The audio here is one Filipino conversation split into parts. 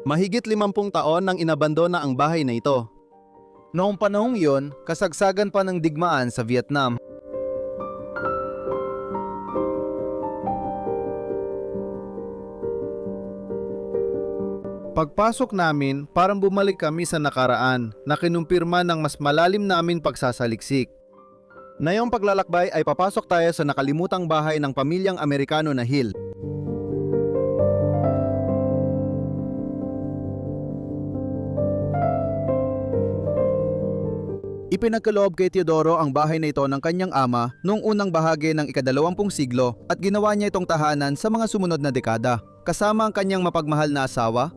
Mahigit 50 taon nang inabandona ang bahay na ito. Noong panahong iyon, kasagsagan pa ng digmaan sa Vietnam. Pagpasok namin, parang bumalik kami sa nakaraan na kinumpirma ng mas malalim namin pagsasaliksik. Ngayong paglalakbay ay papasok tayo sa nakalimutang bahay ng pamilyang Amerikano na Hill. Ipinagkaloob kay Teodoro ang bahay na ito ng kanyang ama noong unang bahagi ng ika-20 siglo at ginawa niya itong tahanan sa mga sumunod na dekada, kasama ang kanyang mapagmahal na asawa.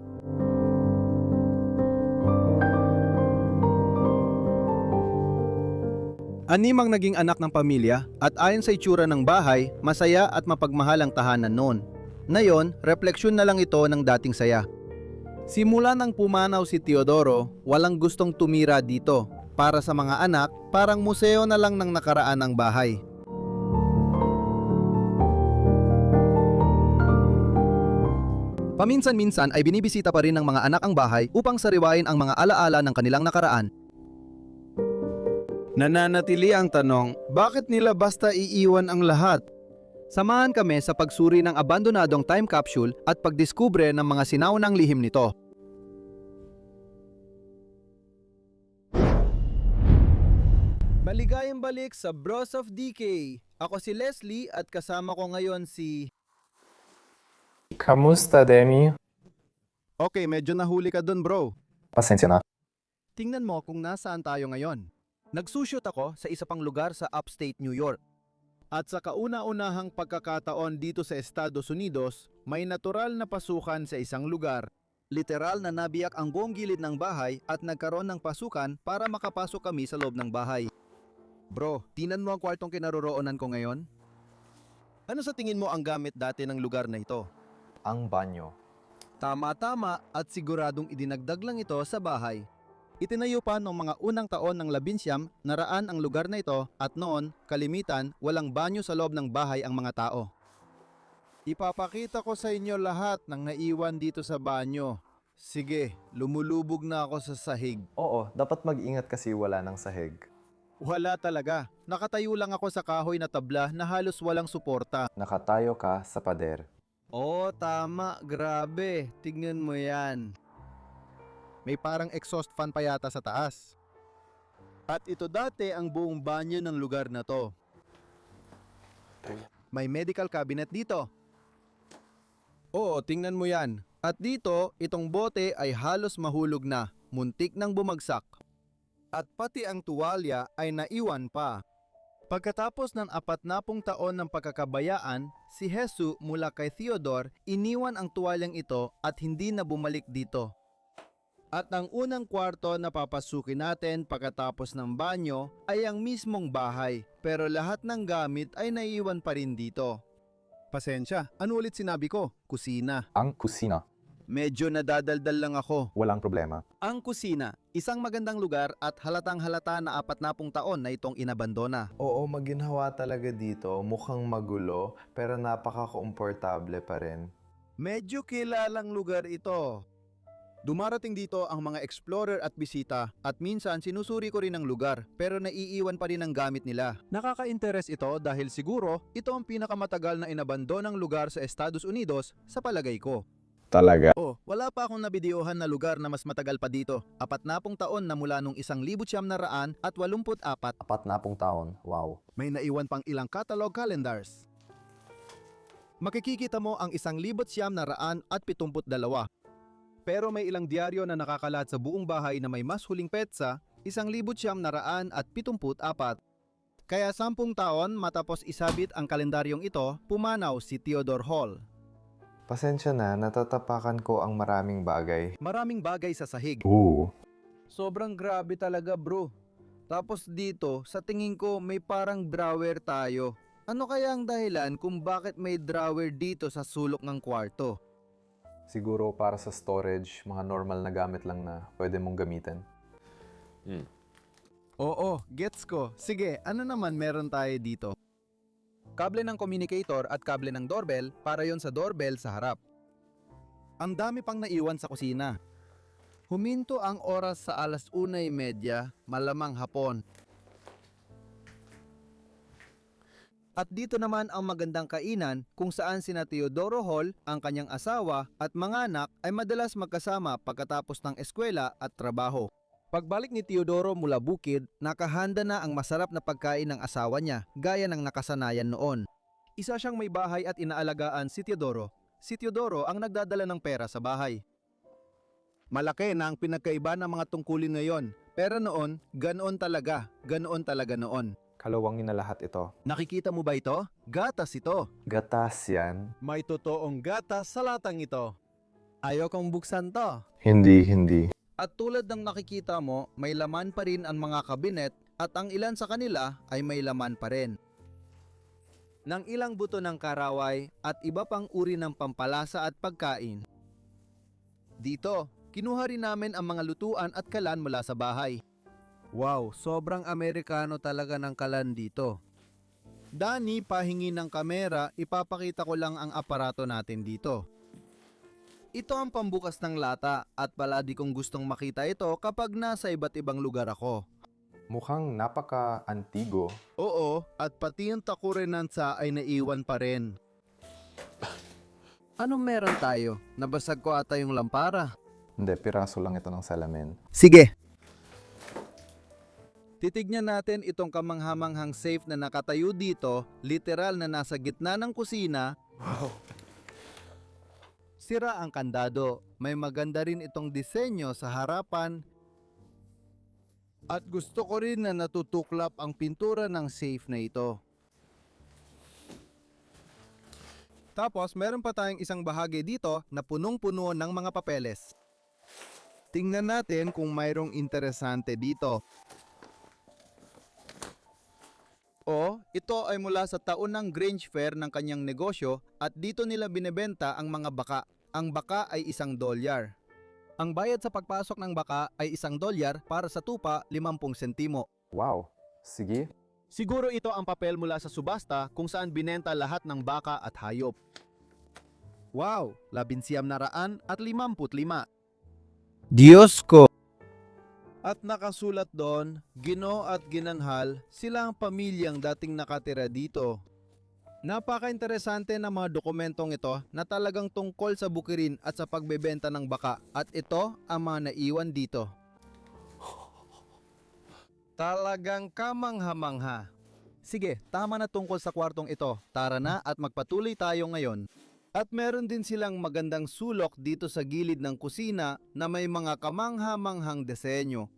Animang naging anak ng pamilya at ayon sa itsura ng bahay, masaya at mapagmahal ang tahanan noon. Ngayon, refleksyon na lang ito ng dating saya. Simula nang pumanaw si Teodoro, walang gustong tumira dito. Para sa mga anak, parang museo na lang ng nakaraan ang bahay. Paminsan-minsan ay binibisita pa rin ng mga anak ang bahay upang sariwain ang mga alaala ng kanilang nakaraan. Nananatili ang tanong, bakit nila basta iiwan ang lahat? Samahan kami sa pagsuri ng abandonadong time capsule at pagdiskubre ng mga sinaunang lihim nito. Maligayang balik sa Bros of DK. Ako si Leslie at kasama ko ngayon si... Kamusta, Demi? Okay, medyo nahuli ka dun, bro. Pasensya na. Tingnan mo kung nasaan tayo ngayon. Nagsushoot ako sa isa pang lugar sa upstate New York. At sa kauna-unahang pagkakataon dito sa Estados Unidos, may natural na pasukan sa isang lugar. Literal na nabiyak ang buong gilid ng bahay at nagkaroon ng pasukan para makapasok kami sa loob ng bahay. Bro, tingnan mo ang kwartong kinaroroonan ko ngayon. Ano sa tingin mo ang gamit dati ng lugar na ito? Ang banyo. Tama-tama at siguradong idinagdag lang ito sa bahay. Itinayo pa noong mga unang taon ng 19 naraan ang lugar na ito at noon, kalimitan, walang banyo sa loob ng bahay ang mga tao. Ipapakita ko sa inyo lahat ng naiwan dito sa banyo. Sige, lumulubog na ako sa sahig. Oo, dapat mag-ingat kasi wala ng sahig. Wala talaga. Nakatayo lang ako sa kahoy na tabla na halos walang suporta. Nakatayo ka sa pader. Oo, tama. Grabe. Tignan mo yan. May parang exhaust fan pa yata sa taas. At ito dati ang buong banyo ng lugar na to. May medical cabinet dito. Oo, tingnan mo yan. At dito, itong bote ay halos mahulog na, muntik nang bumagsak. At pati ang tuwalya ay naiwan pa. Pagkatapos ng 40 taon ng pagkakabayaan, si Jesus mula kay Theodore iniwan ang tuwalyang ito at hindi na bumalik dito. At ang unang kwarto na papasukin natin pagkatapos ng banyo ay ang mismong bahay, pero lahat ng gamit ay naiwan pa rin dito. Pasensya, ano ulit sinabi ko? Kusina. Ang kusina. Medyo nadadaldal lang ako. Walang problema. Ang kusina, isang magandang lugar at halatang halata na 40 taon na itong inabandona. Oo, maginhawa talaga dito. Mukhang magulo, pero napaka-komportable pa rin. Medyo kilalang lugar ito. Dumarating dito ang mga explorer at bisita at minsan sinusuri ko rin ang lugar pero naiiwan pa rin ang gamit nila. Nakaka-interes ito dahil siguro ito ang pinakamatagal na inabandonang lugar sa Estados Unidos sa palagay ko. Talaga? Oh, wala pa akong nabidyohan na lugar na mas matagal pa dito. 40 taon na mula nung 1984. 40 taon. Wow. May naiwan pang ilang catalog calendars. Makikikita mo ang 1972. Pero may ilang dyaryo na nakakalat sa buong bahay na may mas huling petsa, 1974. Kaya 10 taon matapos isabit ang kalendaryong ito, pumanaw si Theodore Hall. Pasensya na, natatapakan ko ang maraming bagay. Maraming bagay sa sahig. Ooh. Sobrang grabe talaga, bro. Tapos dito, sa tingin ko may parang drawer tayo. Ano kaya ang dahilan kung bakit may drawer dito sa sulok ng kwarto? Siguro para sa storage, mga normal na gamit lang na pwede mong gamitin. Oo, gets ko. Sige, ano naman meron tayo dito? Kable ng communicator at kable ng doorbell para yon sa doorbell sa harap. Ang dami pang naiwan sa kusina. Huminto ang oras sa 1:30, malamang hapon. At dito naman ang magandang kainan kung saan sina Teodoro Hall, ang kanyang asawa at mga anak ay madalas magkasama pagkatapos ng eskwela at trabaho. Pagbalik ni Teodoro mula bukid, nakahanda na ang masarap na pagkain ng asawa niya gaya ng nakasanayan noon. Isa siyang may bahay at inaalagaan si Teodoro. Si Teodoro ang nagdadala ng pera sa bahay. Malaki na ang pinagkaiba ng mga tungkulin ngayon, pero noon, ganoon talaga noon. Kalawangin na lahat ito. Nakikita mo ba ito? Gatas ito. Gatas yan? May totoong gatas sa latang ito. Ayaw kong buksan to. Hindi. At tulad ng nakikita mo, may laman pa rin ang mga kabinet at ang ilan sa kanila ay may laman pa rin. Ng ilang buto ng karaway at iba pang uri ng pampalasa at pagkain. Dito, kinuha rin namin ang mga lutuan at kalan mula sa bahay. Wow, sobrang Amerikano talaga ng kalan dito. Dani, pahingi ng kamera, ipapakita ko lang ang aparato natin dito. Ito ang pambukas ng lata at palagi kong gustong makita ito kapag nasa iba't ibang lugar ako. Mukhang napaka-antigo. Oo, at pati yung takurenansa ay naiwan pa rin. Anong meron tayo? Nabasag ko ata yung lampara. Hindi, piraso lang ito ng salamin. Sige. Titignan natin itong kamanghamanghang safe na nakatayo dito, literal na nasa gitna ng kusina. Wow. Sira ang kandado. May maganda rin itong disenyo sa harapan. At gusto ko rin na natutuklap ang pintura ng safe na ito. Tapos meron pa tayong isang bahagi dito na punong-puno ng mga papeles. Tingnan natin kung mayroong interesante dito. Ito ay mula sa taon ng Grange Fair ng kanyang negosyo at dito nila binebenta ang mga baka. Ang baka ay $1. Ang bayad sa pagpasok ng baka ay $1 para sa tupa 50 sentimo. Wow. Sige. Siguro ito ang papel mula sa subasta kung saan binenta lahat ng baka at hayop. Wow, 1955. Diyos ko! At nakasulat doon, Ginoo at Ginanghal, sila ang pamilyang dating nakatira dito. Napaka-interesante ng mga dokumentong ito na talagang tungkol sa bukirin at sa pagbebenta ng baka at ito ang mga naiwan dito. Talagang kamangha-mangha. Sige, tama na tungkol sa kwartong ito. Tara na at magpatuloy tayo ngayon. At meron din silang magandang sulok dito sa gilid ng kusina na may mga kamangha-manghang disenyo.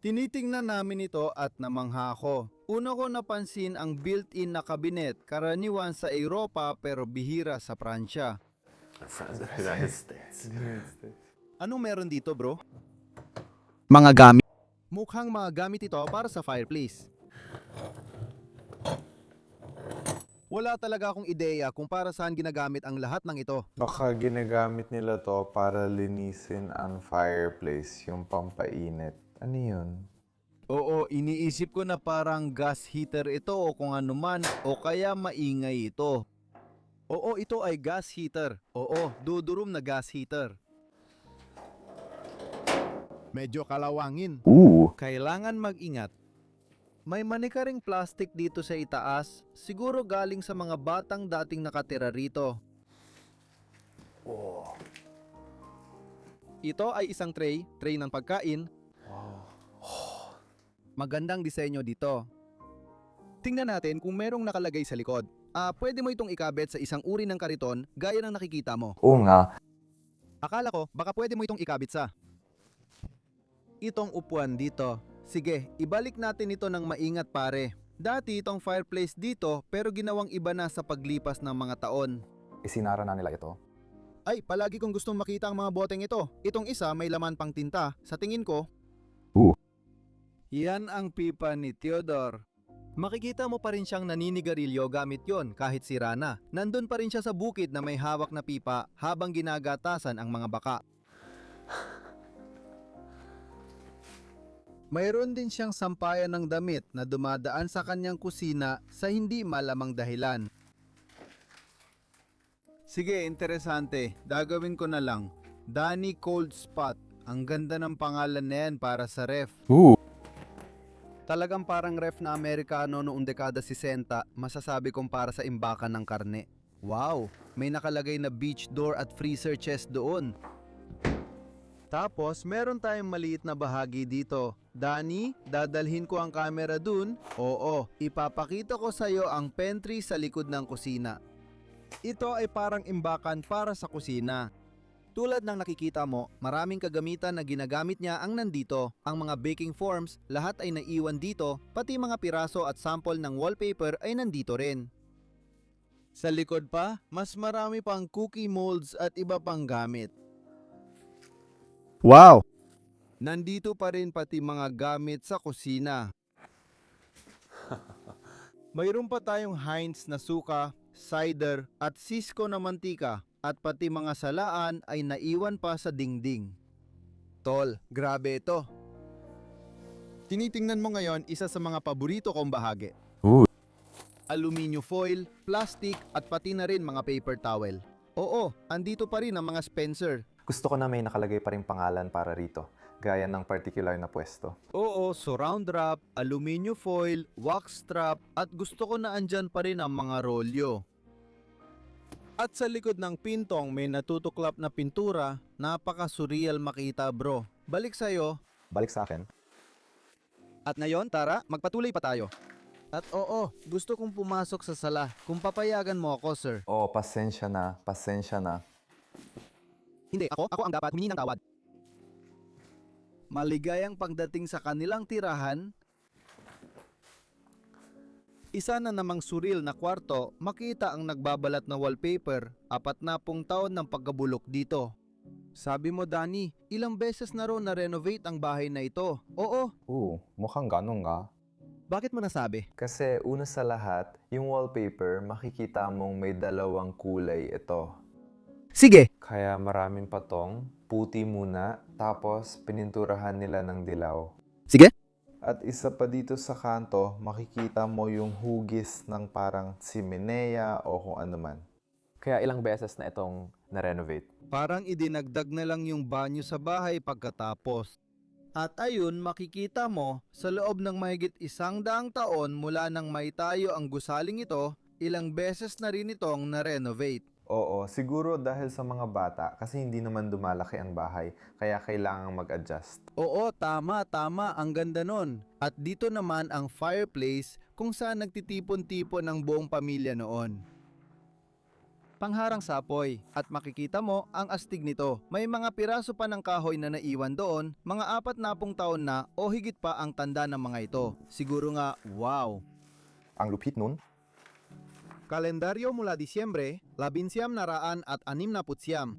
Tinitingnan namin ito at namangha ako. Una ko napansin ang built-in na kabinet, karaniwan sa Europa pero bihira sa Pransya. Anong meron dito, bro? Mga gamit. Mukhang mga gamit ito para sa fireplace. Wala talaga akong ideya kung para saan ginagamit ang lahat ng ito. Baka ginagamit nila to para linisin ang fireplace, yung pampainit. Ano yun? Oo, iniisip ko na parang gas heater ito o kung ano man o kaya maingay ito. Oo, ito ay gas heater. Oo, dudurum na gas heater. Medyo kalawangin. Kailangan mag-ingat. May manika ring plastic dito sa itaas, siguro galing sa mga batang dating nakatira rito. Ito ay isang tray ng pagkain. Magandang disenyo dito. Tingnan natin kung merong nakalagay sa likod. Pwede mo itong ikabit sa isang uri ng kariton gaya ng nakikita mo. Oo nga. Akala ko baka pwede mo itong ikabit sa itong upuan dito. Sige, ibalik natin ito ng maingat pare. Dati itong fireplace dito pero ginawang iba na sa paglipas ng mga taon. Isinara na nila ito. Ay, palagi kong gustong makita ang mga boteng ito. Itong isa may laman pang tinta. Sa tingin ko, yan ang pipa ni Theodore. Makikita mo pa rin siyang naninigarilyo gamit yon kahit sira na. Nandun pa rin siya sa bukid na may hawak na pipa habang ginagatasan ang mga baka. Mayroon din siyang sampayan ng damit na dumadaan sa kanyang kusina sa hindi malamang dahilan. Sige, interesante. Gagawin ko na lang. Danny Cold Spot. Ang ganda ng pangalan na yan para sa ref. Talagang parang ref na Amerikano noong dekada 60, masasabi kong para sa imbakan ng karne. Wow, may nakalagay na beach door at freezer chest doon. Tapos, meron tayong maliit na bahagi dito. Danny, dadalhin ko ang camera dun? Oo, ipapakita ko sa'yo ang pantry sa likod ng kusina. Ito ay parang imbakan para sa kusina. Tulad ng nakikita mo, maraming kagamitan na ginagamit niya ang nandito. Ang mga baking forms, lahat ay naiwan dito, pati mga piraso at sample ng wallpaper ay nandito rin. Sa likod pa, mas marami pang cookie molds at iba pang gamit. Wow! Nandito pa rin pati mga gamit sa kusina. Mayroon pa tayong Heinz na suka, cider at Cisco na mantika at pati mga salaan ay naiwan pa sa dingding. Tol, grabe ito. Tinitingnan mo ngayon isa sa mga paborito kong bahagi. Aluminio foil, plastic at pati na rin mga paper towel. Oo, andito pa rin ang mga Spencer. Gusto ko na may nakalagay pa rin pangalan para rito, gaya ng particular na pwesto. Oo, surround wrap, aluminio foil, wax strap at gusto ko na andyan pa rin ang mga rolyo. At sa likod ng pintong may natutuklap na pintura, napaka-surreal makita bro. Balik sa'yo. Balik sa akin. At ngayon, tara, magpatuloy pa tayo. At oo, gusto kong pumasok sa sala. Kung papayagan mo ako, sir. Oh, pasensya na, pasensya na. Hindi, ako ang dapat humingi ng tawad. Maligayang pagdating sa kanilang tirahan. Isa na namang surreal na kwarto, makita ang nagbabalat na wallpaper, 40 taon ng pagkabulok dito. Sabi mo Danny, ilang beses na raw na-renovate ang bahay na ito. Oo, Mukhang ganun nga. bakit mo nasabi? Kasi una sa lahat, yung wallpaper, makikita mong may dalawang kulay ito. Sige! Kaya maraming patong, puti muna, tapos pininturahan nila ng dilaw. Sige? At isa pa dito sa kanto, makikita mo yung hugis ng parang simenea o kung ano man. Kaya ilang beses na itong na-renovate. Parang idinagdag na lang yung banyo sa bahay pagkatapos. At ayun, makikita mo, sa loob ng mahigit 100 taon mula nang maitayo ang gusaling ito, ilang beses na rin itong na-renovate. Oo, siguro dahil sa mga bata kasi hindi naman dumalaki ang bahay, kaya kailangang mag-adjust. Oo, tama, ang ganda nun. At dito naman ang fireplace kung saan nagtitipon-tipon ang buong pamilya noon. Pangharang sapoy, at makikita mo ang astig nito. May mga piraso pa ng kahoy na naiwan doon, mga 40 taon na o higit pa ang tanda ng mga ito. Siguro nga, wow! Ang lupit nun? Kalendaryo mula Disyembre, 19 at 69.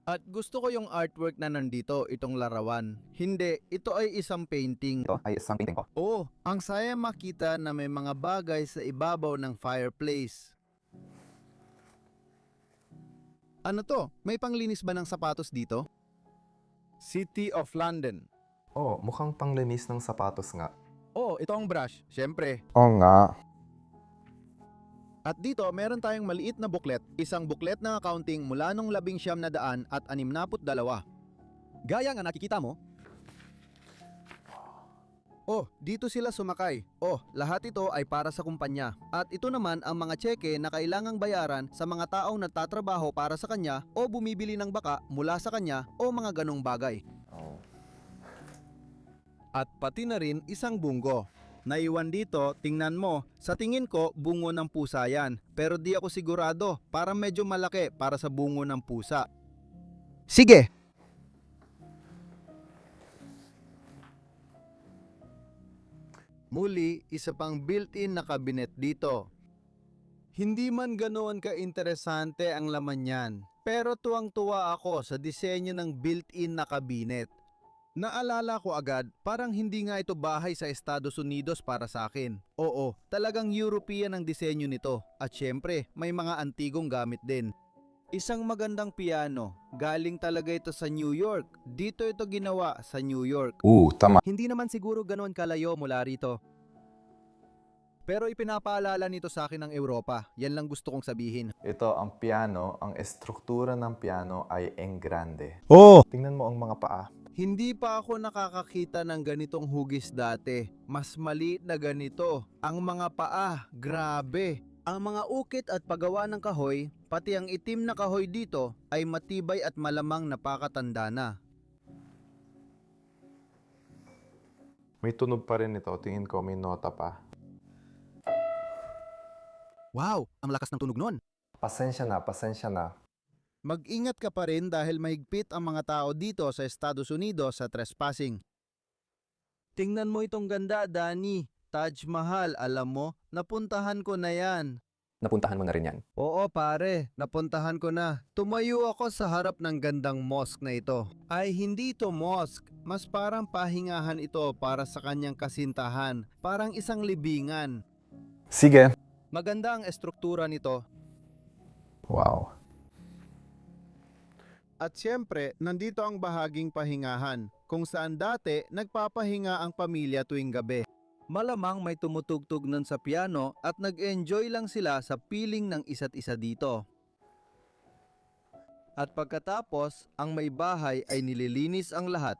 At gusto ko yung artwork na nandito, itong larawan. Hindi, ito ay isang painting. Ito ay isang painting ko. Oo, ang saya makita na may mga bagay sa ibabaw ng fireplace. Ano to? May panglinis ba ng sapatos dito? City of London. Oh, mukhang panglinis ng sapatos nga. Oh, ito ang brush, syempre. Oo nga. At dito, meron tayong maliit na booklet, isang booklet na accounting mula nung 1962. Gaya nga nakikita mo. Oh, dito sila sumakay. Oh, lahat ito ay para sa kumpanya. At ito naman ang mga tseke na kailangang bayaran sa mga taong nagtatrabaho para sa kanya o bumibili ng baka mula sa kanya o mga ganong bagay. Oh. At pati na rin isang bunggo. Naiwan dito, tingnan mo. Sa tingin ko, bungo ng pusa yan. Pero di ako sigurado, parang medyo malaki para sa bungo ng pusa. Sige! Muli, isa pang built-in na kabinet dito. Hindi man ganoon ka-interesante ang laman yan, pero tuwang-tuwa ako sa disenyo ng built-in na kabinet. Naalala ko agad, parang hindi nga ito bahay sa Estados Unidos para sa akin. Oo, talagang European ang disenyo nito. At syempre, may mga antigong gamit din. Isang magandang piano, galing talaga ito sa New York. Dito ito ginawa sa New York. Tama. Hindi naman siguro ganoon kalayo mula rito. Pero ipinapaalala nito sa akin ng Europa. Yan lang gusto kong sabihin. Ito ang piano, ang estruktura ng piano ay en grande. Oh! Tingnan mo ang mga paa. Hindi pa ako nakakakita ng ganitong hugis dati. Mas maliit na ganito. Ang mga paa, grabe. Ang mga ukit at paggawa ng kahoy, pati ang itim na kahoy dito ay matibay at malamang napakatanda na. May tunog pa rin ito. Tingin ko may nota pa. Wow, ang lakas ng tunog nun. Pasensya na, pasensya na. Mag-ingat ka pa rin dahil mahigpit ang mga tao dito sa Estados Unidos sa trespassing. Tingnan mo itong ganda, Danny. Taj Mahal, alam mo, napuntahan ko na yan. Napuntahan mo na rin yan. Oo pare, napuntahan ko na. Tumayo ako sa harap ng gandang mosque na ito. Ay hindi ito mosque, mas parang pahingahan ito para sa kanyang kasintahan. Parang isang libingan. Sige. Maganda ang estruktura nito. Wow. At siyempre, nandito ang bahaging pahingahan, kung saan dati nagpapahinga ang pamilya tuwing gabi. Malamang may tumutugtog nun sa piano at nag-enjoy lang sila sa piling ng isa't isa dito. At pagkatapos, ang may bahay ay nililinis ang lahat.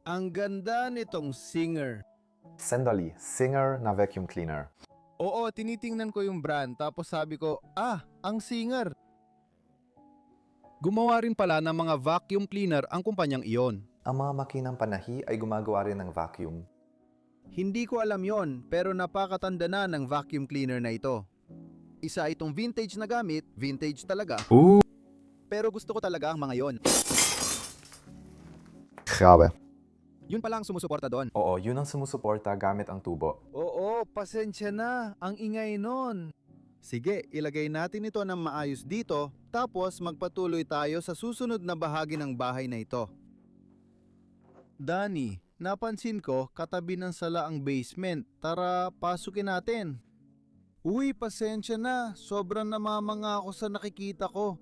Ang ganda nitong Singer. Sandali, Singer na vacuum cleaner. Oo, tinitingnan ko yung brand tapos sabi ko, ang Singer. Gumawa rin pala ng mga vacuum cleaner ang kumpanyang iyon. Ang mga makinang panahi ay gumagawa rin ng vacuum. Hindi ko alam yon, pero napakatanda na ng vacuum cleaner na ito. Isa itong vintage na gamit, vintage talaga. Pero gusto ko talaga ang mga yon. Grabe. Yun pala ang sumusuporta doon. Oo, yun ang sumusuporta gamit ang tubo. Oo, pasensya na. Ang ingay nun. Sige, ilagay natin ito ng maayos dito, tapos magpatuloy tayo sa susunod na bahagi ng bahay na ito. Danny, napansin ko katabi ng sala ang basement. Tara, pasukin natin. Uy, pasensya na. Sobrang namamanga ako sa nakikita ko.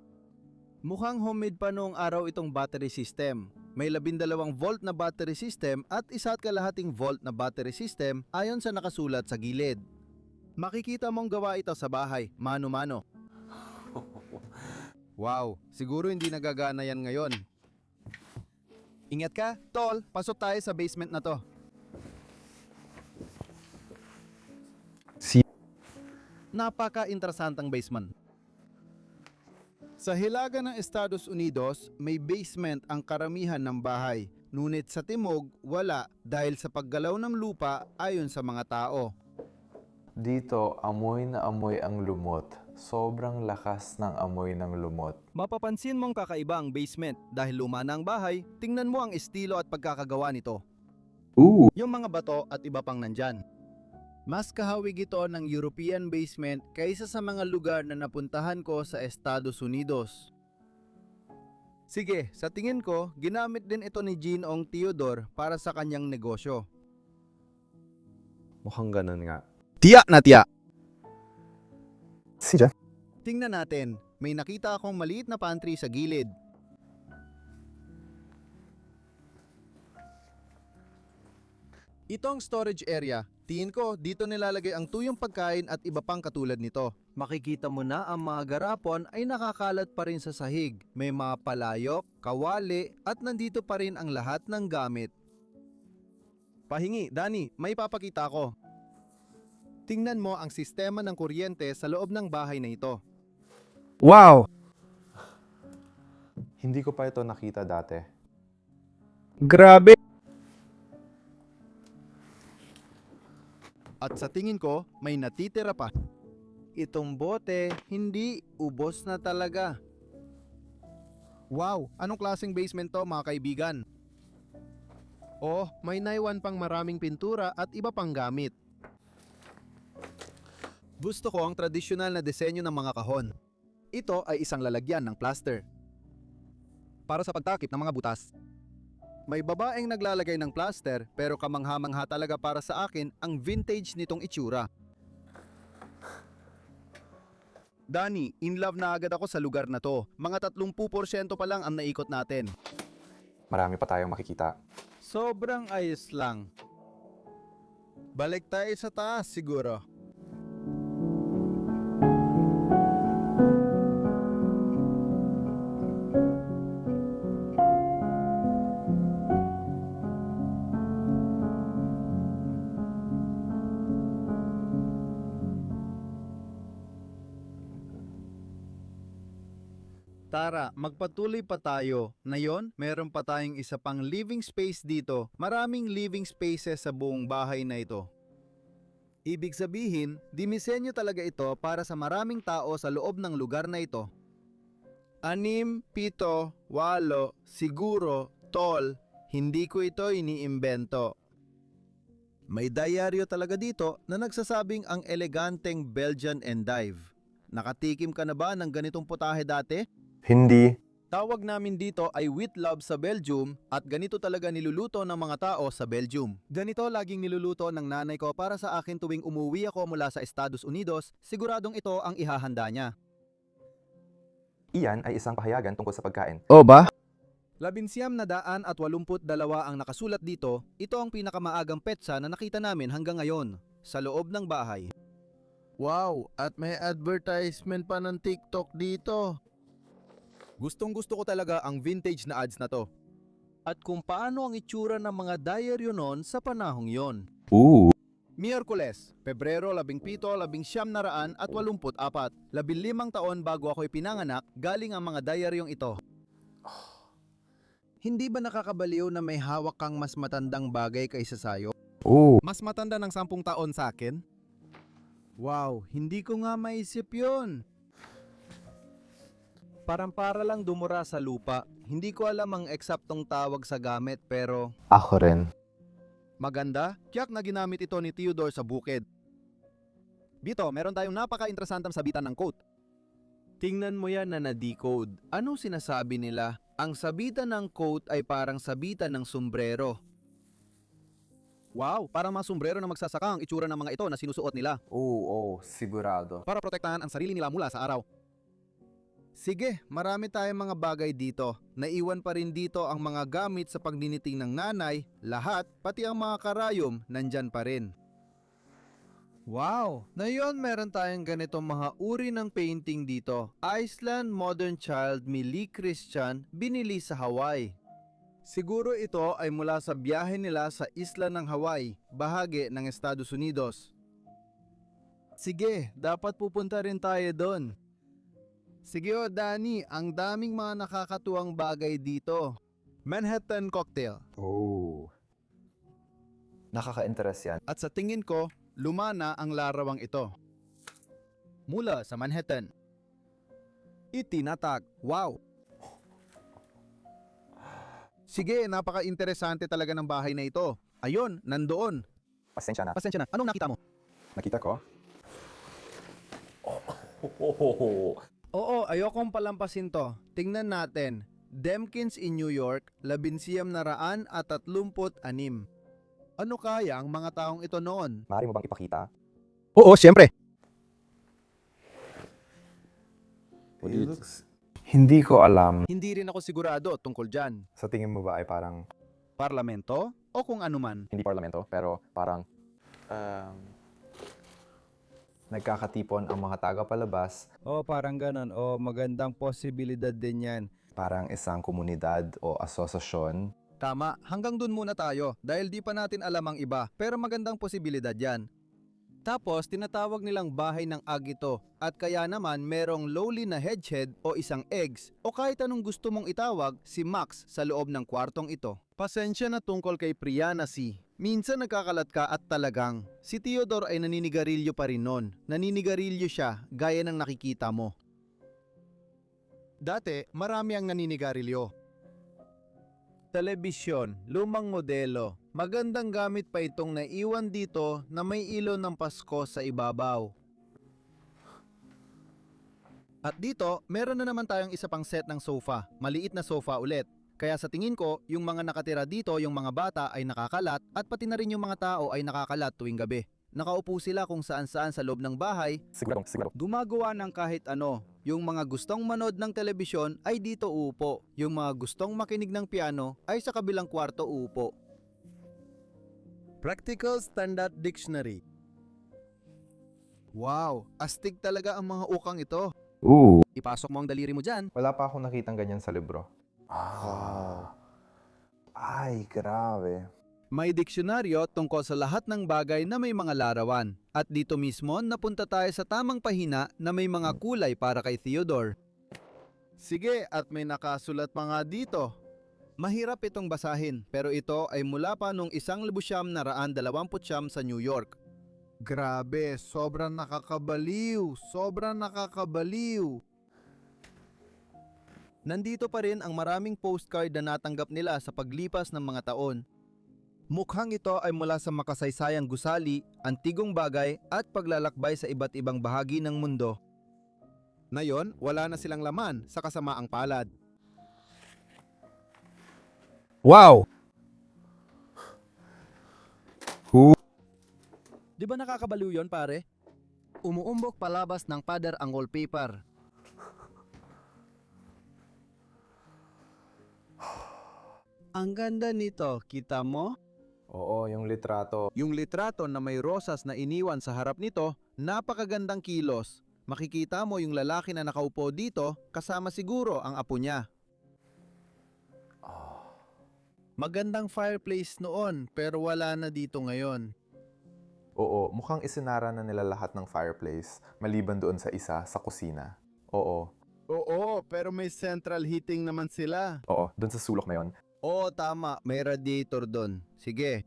Mukhang homemade pa noong araw itong battery system. May 12 volt na battery system at 1.5 volt na battery system ayon sa nakasulat sa gilid. Makikita mong gawa ito sa bahay, mano-mano. Wow, siguro hindi nagagana yan ngayon. Ingat ka, tol, pasok tayo sa basement na to. Napaka-interesantang basement. Sa hilaga ng Estados Unidos, may basement ang karamihan ng bahay. Ngunit sa timog, wala dahil sa paggalaw ng lupa ayon sa mga tao. Dito, amoy na amoy ang lumot. Sobrang lakas ng amoy ng lumot. Mapapansin mong kakaiba ang basement dahil luma na ang bahay, tingnan mo ang estilo at pagkakagawa nito. Yung mga bato at iba pang nandyan. Mas kahawig ito ng European basement kaysa sa mga lugar na napuntahan ko sa Estados Unidos. Sige, sa tingin ko, ginamit din ito ni Ginoong Theodore para sa kanyang negosyo. Mukhang ganun nga. Tiya na tiya! Si Jeff? Tingnan natin, may nakita akong maliit na pantry sa gilid. Ito ang storage area. Tingin ko, dito nilalagay ang tuyong pagkain at iba pang katulad nito. Makikita mo na ang mga garapon ay nakakalat pa rin sa sahig. May mga palayok, kawali at nandito pa rin ang lahat ng gamit. Pahingi, Danny, may papakita ko. Tingnan mo ang sistema ng kuryente sa loob ng bahay na ito. Wow! Hindi ko pa ito nakita dati. Grabe! At sa tingin ko, may natitira pa. Itong bote, hindi, ubos na talaga. Wow, anong klaseng basement to mga kaibigan? Oh, may naiwan pang maraming pintura at iba pang gamit. Gusto ko ang tradisyonal na disenyo ng mga kahon. Ito ay isang lalagyan ng plaster para sa pagtakip ng mga butas. May babaeng naglalagay ng plaster pero kamangha-mangha talaga para sa akin ang vintage nitong itsura. Danny, in love na agad ako sa lugar na to. Mga 30% pa lang ang naikot natin. Marami pa tayong makikita. Sobrang ayos lang. Balik tayo sa taas siguro. Tara, magpatuloy pa tayo. Ngayon, meron pa tayong isa pang living space dito. Maraming living spaces sa buong bahay na ito. Ibig sabihin, dinisenyo talaga ito para sa maraming tao sa loob ng lugar na ito. 6, 7, 8, siguro, tol, hindi ko ito iniimbento. May diaryo talaga dito na nagsasabing ang eleganteng Belgian endive. Nakatikim ka na ba ng ganitong putahe dati? Hindi. Tawag namin dito ay wheat loaf sa Belgium at ganito talaga niluluto ng mga tao sa Belgium. Ganito laging niluluto ng nanay ko para sa akin tuwing umuwi ako mula sa Estados Unidos, siguradong ito ang ihahanda niya. Iyan ay isang pahayagan tungkol sa pagkain. O ba? 1982 ang nakasulat dito, ito ang pinakamaagang petsa na nakita namin hanggang ngayon, sa loob ng bahay. Wow, at may advertisement pa ng TikTok dito. Gustong-gusto ko talaga ang vintage na ads na to. At kung paano ang itsura ng mga diaryo noon sa panahong yon. Miyerkules, Pebrero 17, 1984, 15 taon bago ako ipinanganak, galing ang mga diaryong ito. Hindi ba nakakabaliw na may hawak kang mas matandang bagay kaysa sayo? Mas matanda ng 10 taon sa akin? Wow, hindi ko nga maisip yun. Parang para lang dumura sa lupa. Hindi ko alam ang eksaktong tawag sa gamit pero Ako rin. maganda, tiyak na ginamit ito ni Theodore sa bukid. Bito, meron tayong napaka-interesantang sabitan ng quote. Tingnan mo yan na na-decode. Anong sinasabi nila? Ang sabitan ng quote ay parang sabitan ng sombrero. Wow, parang mga sombrero na magsasaka ang itsura ng mga ito na sinusuot nila Oo, sigurado. para protektahan ang sarili nila mula sa araw. Sige, marami tayong mga bagay dito. Naiwan pa rin dito ang mga gamit sa pagniniting ng nanay, lahat, pati ang mga karayom, nandyan pa rin. Wow! Ngayon meron tayong ganitong mga uri ng painting dito. Iceland Modern Child Millie Christian, binili sa Hawaii. Siguro ito ay mula sa biyahe nila sa isla ng Hawaii, bahagi ng Estados Unidos. Sige, dapat pupunta rin tayo doon. Sige o Danny, ang daming mga nakakatuwang bagay dito. Manhattan Cocktail. Nakaka-interest yan. At sa tingin ko, lumana ang larawang ito. Mula sa Manhattan. Itinatag. Wow! Sige, napaka-interesante talaga ng bahay na ito. Ayun, nandoon. Pasensya na. Pasensya na, anong nakita mo? Nakita ko? Oo, ayokong palampasin to. Tingnan natin. Demkins in New York, 1936. Ano kaya ang mga taong ito noon? Maaari mo bang ipakita? Oo, siyempre. Hindi ko alam. Hindi rin ako sigurado tungkol dyan. Sa tingin mo ba ay parang Parlamento o kung anuman. Hindi parlamento, pero parang Nagkakatipon ang mga tagapalabas, Parang ganon. Magandang posibilidad din yan. parang isang komunidad o asosasyon. Tama, hanggang dun muna tayo dahil di pa natin alam ang iba pero magandang posibilidad yan. Tapos tinatawag nilang bahay ng agito at kaya naman merong lowly na hedgehog o isang eggs o kahit anong gusto mong itawag si Max sa loob ng kwartong ito. Pasensya na tungkol kay Priana C. Minsan nagkakalat ka at talagang si Theodore ay naninigarilyo pa rin noon. Naninigarilyo siya gaya ng nakikita mo. Dati marami ang naninigarilyo. Telebisyon, lumang modelo. Magandang gamit pa itong naiwan dito na may ilaw ng Pasko sa ibabaw. At dito, meron na naman tayong isa pang set ng sofa. Maliit na sofa ulit. Kaya sa tingin ko, yung mga nakatira dito, yung mga bata ay nakakalat at pati na rin yung mga tao ay nakakalat tuwing gabi. Nakaupo sila kung saan-saan sa loob ng bahay, siguro. gumagawa ng kahit ano. Yung mga gustong manood ng telebisyon ay dito upo. Yung mga gustong makinig ng piano ay sa kabilang kwarto upo. Practical Standard Dictionary. Wow, astig talaga ang mga ukang ito. Ipasok mo ang daliri mo dyan. Wala pa akong nakitang ganyan sa libro. Ay, grabe. May diksyonaryo tungkol sa lahat ng bagay na may mga larawan. At dito mismo, napunta tayo sa tamang pahina na may mga kulay para kay Theodore. Sige, at may nakasulat pa nga dito. Mahirap itong basahin, pero ito ay mula pa noong 1929 sa New York. Grabe, sobrang nakakabaliw. Sobrang nakakabaliw. Nandito pa rin ang maraming postcard na natanggap nila sa paglipas ng mga taon. Mukhang ito ay mula sa makasaysayang gusali, antigong bagay at paglalakbay sa iba't ibang bahagi ng mundo. Ngayon, wala na silang laman sa kasamaang palad. Wow! Di ba nakakabaliw yon, pare? Umuumbok palabas ng pader ang wallpaper. Ang ganda nito, kita mo? Oo, yung litrato. Yung litrato na may rosas na iniwan sa harap nito, napakagandang kilos. Makikita mo yung lalaki na nakaupo dito, kasama siguro ang apo niya. Magandang fireplace noon, pero wala na dito ngayon. Oo, mukhang isinara na nila lahat ng fireplace, maliban doon sa isa, sa kusina. Oo. Oo, pero may central heating naman sila. Oo, dun sa sulok na yon. Oo, tama. May radiator doon. Sige.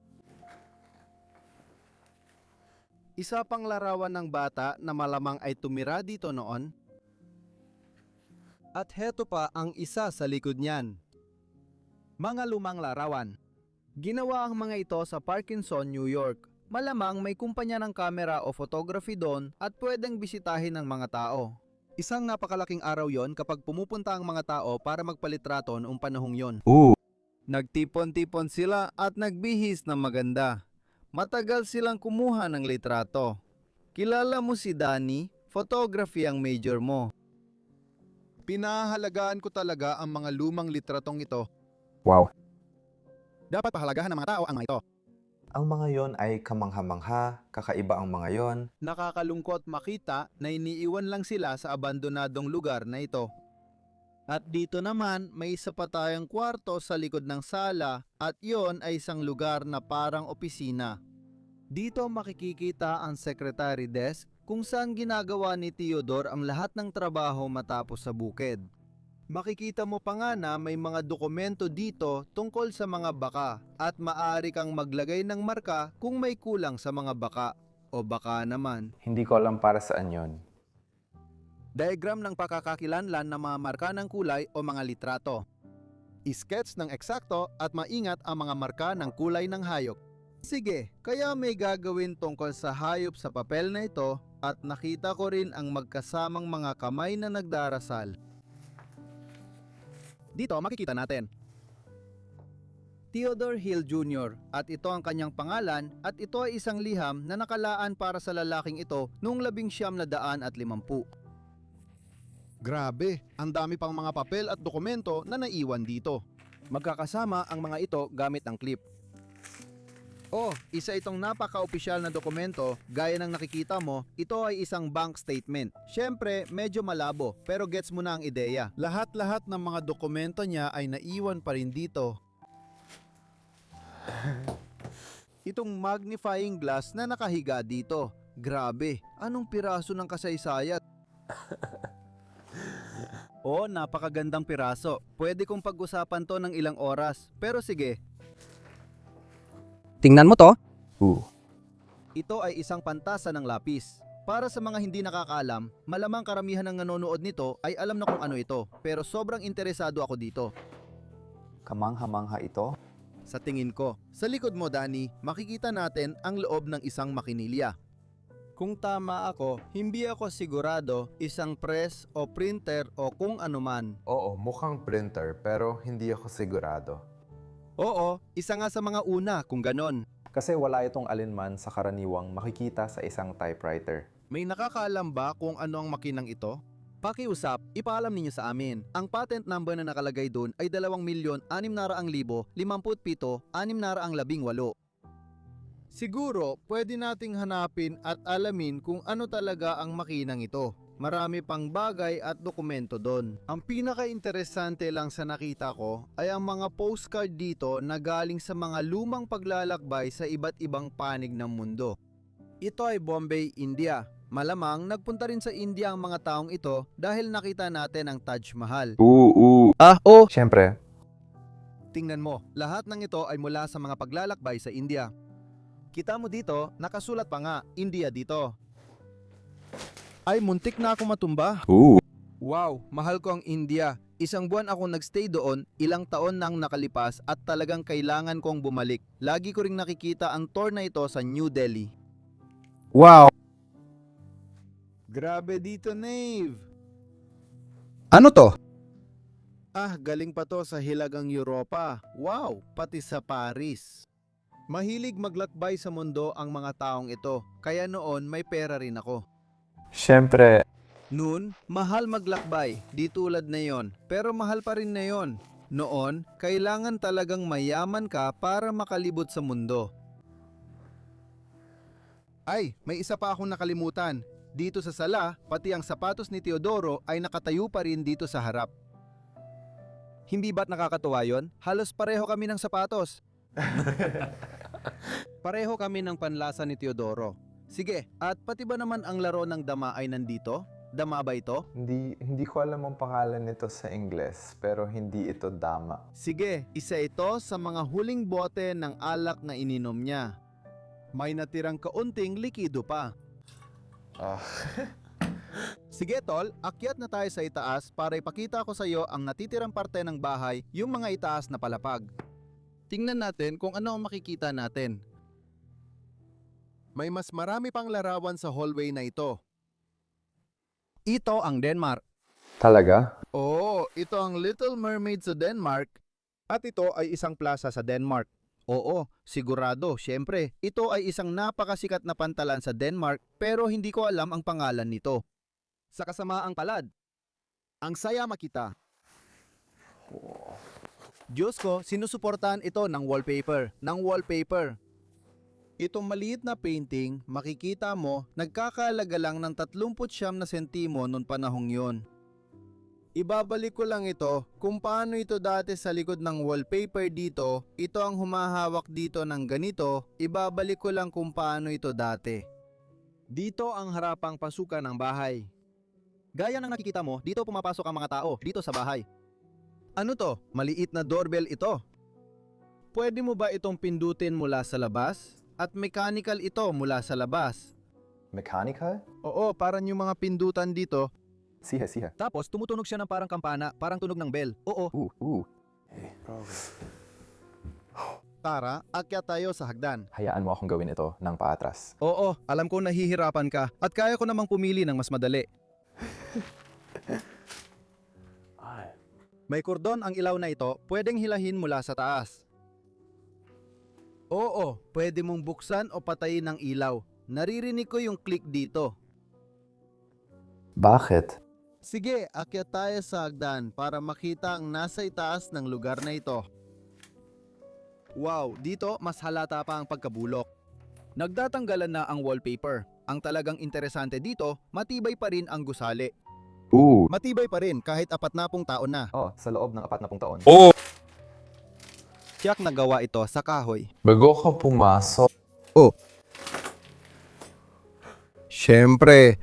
Isa pang larawan ng bata na malamang ay tumira dito noon. At heto pa ang isa sa likod niyan. Mga lumang larawan. Ginawa ang mga ito sa Parkinson, New York. Malamang may kumpanya ng kamera o photography doon at pwedeng bisitahin ng mga tao. Isang napakalaking araw yon kapag pumupunta ang mga tao para magpalitrato noong panahong yon. Nagtipon-tipon sila at nagbihis ng maganda. Matagal silang kumuha ng litrato. Kilala mo si Danny? Photography ang major mo. Pinahalagaan ko talaga ang mga lumang litratong ito. Wow. Dapat pahalagahan ng mga tao ang mga ito. Ang mga yon ay kamangha-mangha, kakaiba ang mga yon. Nakakalungkot makita na iniiwan lang sila sa abandonadong lugar na ito. At dito naman, may isa pa tayong kwarto sa likod ng sala at yon ay isang lugar na parang opisina. Dito makikikita ang secretary desk kung saan ginagawa ni Theodore ang lahat ng trabaho matapos sa bukid. Makikita mo pa nga na may mga dokumento dito tungkol sa mga baka at maaari kang maglagay ng marka kung may kulang sa mga baka o baka naman. Hindi ko alam para saan yon. Diagram ng pakakakilanlan ng mga marka ng kulay o mga litrato. I-sketch ng eksakto at maingat ang mga marka ng kulay ng hayop. Sige, kaya may gagawin tungkol sa hayop sa papel na ito at nakita ko rin ang magkasamang mga kamay na nagdarasal. Dito makikita natin. Theodore Hill Jr. at ito ang kanyang pangalan at ito ay isang liham na nakalaan para sa lalaking ito noong 1950. Grabe, ang dami pang mga papel at dokumento na naiwan dito. Magkakasama ang mga ito gamit ang clip. Oh, isa itong napaka-opisyal na dokumento, gaya ng nakikita mo, ito ay isang bank statement. Siyempre, medyo malabo, pero gets mo na ang ideya. Lahat-lahat ng mga dokumento niya ay naiwan pa rin dito. Itong magnifying glass na nakahiga dito. Grabe, anong piraso ng kasaysayan? Oh, napakagandang piraso. Pwede kong pag-usapan to ng ilang oras. Pero sige, Tingnan mo to. ito ay isang pantasa ng lapis. Para sa mga hindi nakakaalam, malamang karamihan ng nanonood nito ay alam na kung ano ito. Pero sobrang interesado ako dito. Kamangha-mangha ito? Sa tingin ko, sa likod mo Danny, makikita natin ang loob ng isang makinilya. Kung tama ako, hindi ako sigurado isang press o printer o kung anuman. Oo, mukhang printer pero hindi ako sigurado. Oo, isa nga sa mga una kung ganon. Kasi wala itong alinman sa karaniwang makikita sa isang typewriter. May nakakaalam ba kung ano ang makinang ito? Pakiusap, ipaalam ninyo sa amin. Ang patent number na nakalagay doon ay 2,600,057,618. Siguro, pwede nating hanapin at alamin kung ano talaga ang makinang ito. Marami pang bagay at dokumento doon. Ang pinaka-interesante lang sa nakita ko ay ang mga postcard dito na galing sa mga lumang paglalakbay sa iba't ibang panig ng mundo. Ito ay Bombay, India. Malamang nagpunta rin sa India ang mga taong ito dahil nakita natin ang Taj Mahal. Siyempre. Tingnan mo, lahat ng ito ay mula sa mga paglalakbay sa India. Kita mo dito, nakasulat pa nga, India dito. Ay, muntik na ako matumba. Wow, mahal ko ang India. Isang buwan ako nagstay doon, ilang taon nang nakalipas at talagang kailangan kong bumalik. Lagi ko ring nakikita ang tour na ito sa New Delhi. Wow! Grabe dito, Nave. Ano to? Ah, galing pa to sa Hilagang Europa. Wow, pati sa Paris. Mahilig maglakbay sa mundo ang mga taong ito, kaya noon may pera rin ako. Siyempre, Noon, mahal maglakbay, di tulad na yon, pero mahal pa rin na yon. Noon, kailangan talagang mayaman ka para makalibot sa mundo. Ay, may isa pa akong nakalimutan. Dito sa sala, pati ang sapatos ni Teodoro ay nakatayo pa rin dito sa harap. Hindi ba't nakakatuwa yon? Halos pareho kami ng sapatos. Pareho kami ng panlasa ni Teodoro. Sige, at pati ba naman ang laro ng dama ay nandito? Dama ba ito? Hindi ko alam ang pangalan nito sa Ingles, pero hindi ito dama. Sige, isa ito sa mga huling bote ng alak na ininom niya. May natirang kaunting likido pa. Ah, Sige tol, akyat na tayo sa itaas para ipakita ko sa iyo ang natitirang parte ng bahay, yung mga itaas na palapag. Tingnan natin kung ano ang makikita natin. May mas marami pang larawan sa hallway na ito. Ito ang Denmark. talaga? Oo, ito ang Little Mermaid sa Denmark. At ito ay isang plaza sa Denmark. Oo, sigurado, syempre. Ito ay isang napakasikat na pantalan sa Denmark pero hindi ko alam ang pangalan nito. Sa kasamaang palad, ang saya makita. Diyos ko, sinusuportahan ito ng wallpaper. Itong maliit na painting, makikita mo, nagkakalaga lang ng 39 na sentimo noong panahong yon. Ibabalik ko lang ito kung paano ito dati sa likod ng wallpaper dito, ito ang humahawak dito ng ganito, ibabalik ko lang kung paano ito dati. Dito ang harapang pasukan ng bahay. Gaya ng nakikita mo, dito pumapasok ang mga tao, dito sa bahay. Ano to? Maliit na doorbell ito. Pwede mo ba itong pindutin mula sa labas? At mechanical ito mula sa labas. Mechanical? Oo, parang yung mga pindutan dito. Siha. Tapos tumutunog siya ng parang kampana, parang tunog ng bell. Oo. Tara, akyat tayo sa hagdan. Hayaan mo akong gawin ito ng paatras. Oo, alam ko nahihirapan ka at kaya ko namang pumili ng mas madali. May kordon ang ilaw na ito, pwedeng hilahin mula sa taas. Oo, pwede mong buksan o patayin ang ilaw. Naririnig ko yung click dito. Bakit? Sige, akyat tayo sa hagdan para makita ang nasa itaas ng lugar na ito. Wow, dito mas halata pa ang pagkabulok. Nagtatanggalan na ang wallpaper. Ang talagang interesante dito, matibay pa rin ang gusali. Matibay pa rin kahit 40 taon na. Oh, sa loob ng 40 taon. Tiyak nagawa ito sa kahoy. Bago ka pumasok, Siyempre.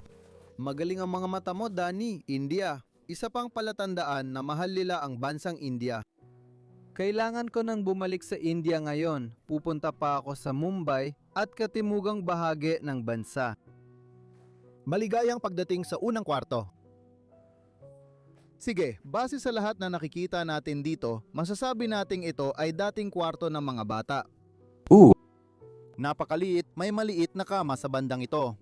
Magaling ang mga mata mo, Danny. India. Isa pang palatandaan na mahal nila ang bansang India. Kailangan ko nang bumalik sa India ngayon. Pupunta pa ako sa Mumbai at katimugang bahagi ng bansa. Maligayang pagdating sa unang kwarto. Sige, base sa lahat na nakikita natin dito, masasabi nating ito ay dating kwarto ng mga bata. Napakaliit, may maliit na kama sa bandang ito.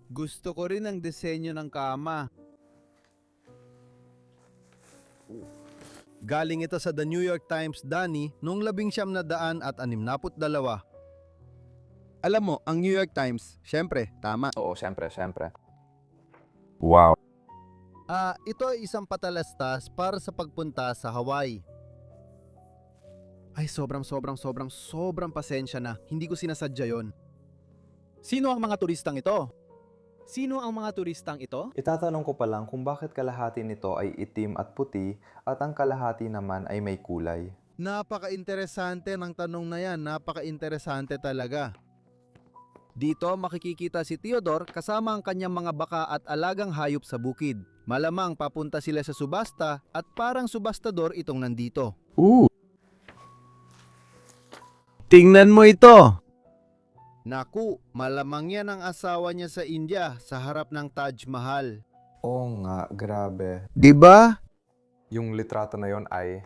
Gusto ko rin ang disenyo ng kama. Galing ito sa The New York Times, Danny, noong 1962. Alam mo, ang New York Times, syempre, tama. Oo, syempre. wow. Ito ay isang patalastas para sa pagpunta sa Hawaii. Ay, sobrang pasensya na. Hindi ko sinasadya yon. Sino ang mga turistang ito? Sino ang mga turistang ito? Itatanong ko pa lang kung bakit kalahati nito ay itim at puti at ang kalahati naman ay may kulay. Napaka-interesante ng tanong na yan. Napaka-interesante talaga. Dito makikikita si Theodore kasama ang kanyang mga baka at alagang hayop sa bukid. Malamang papunta sila sa subasta at parang subastador itong nandito. Tingnan mo ito! Naku, malamang yan ang asawa niya sa India sa harap ng Taj Mahal. Oo nga, grabe. Diba? Yung litrato na yon ay...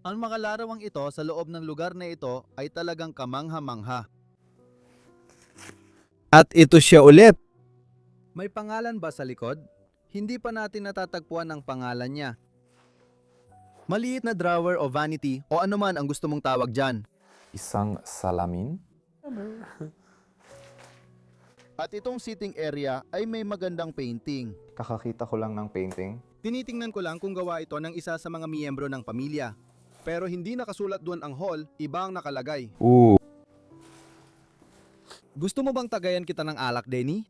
Ang mga larawang ito sa loob ng lugar na ito ay talagang kamangha-mangha. At ito siya ulit. May pangalan ba sa likod? Hindi pa natin natatagpuan ang pangalan niya. Maliit na drawer o vanity o ano man ang gusto mong tawag dyan. Isang salamin? At itong sitting area ay may magandang painting. Kakakita ko lang ng painting. Tinitingnan ko lang kung gawa ito ng isa sa mga miyembro ng pamilya. Pero hindi nakasulat doon ang hall, iba ang nakalagay. Gusto mo bang tagayan kita ng alak, Denny?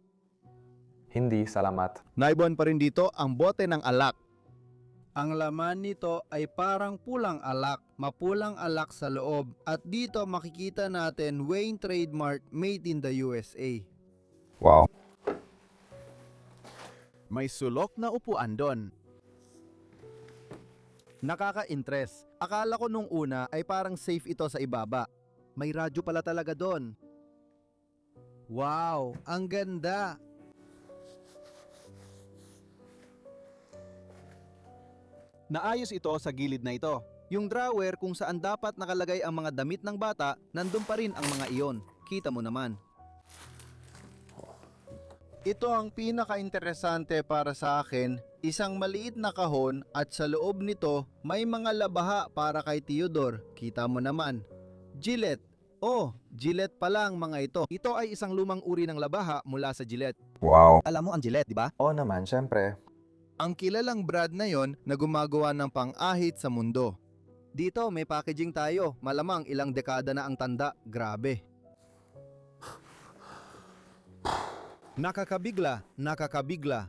Hindi, salamat. Naibuan pa rin dito ang bote ng alak. Ang laman nito ay parang pulang alak, mapulang alak sa loob. At dito makikita natin Wayne trademark made in the USA. Wow. May sulok na upuan doon. Nakaka-interest. Akala ko nung una ay parang safe ito sa ibaba. May radyo pala talaga doon. Wow, ang ganda! Naayos ito sa gilid na ito. Yung drawer kung saan dapat nakalagay ang mga damit ng bata, nandun pa rin ang mga iyon. Kita mo naman. Ito ang pinaka-interesante para sa akin, isang maliit na kahon at sa loob nito may mga labaha para kay Theodore. Kita mo naman. Gillette. Oh, Gillette pala ang mga ito. Ito ay isang lumang uri ng labaha mula sa Gillette. Wow. Alam mo ang Gillette, di ba? Oo naman, syempre. Ang kilalang brand na yon na gumagawa ng pang-ahit sa mundo. Dito may packaging tayo. Malamang ilang dekada na ang tanda. Grabe. Nakakabigla, nakakabigla.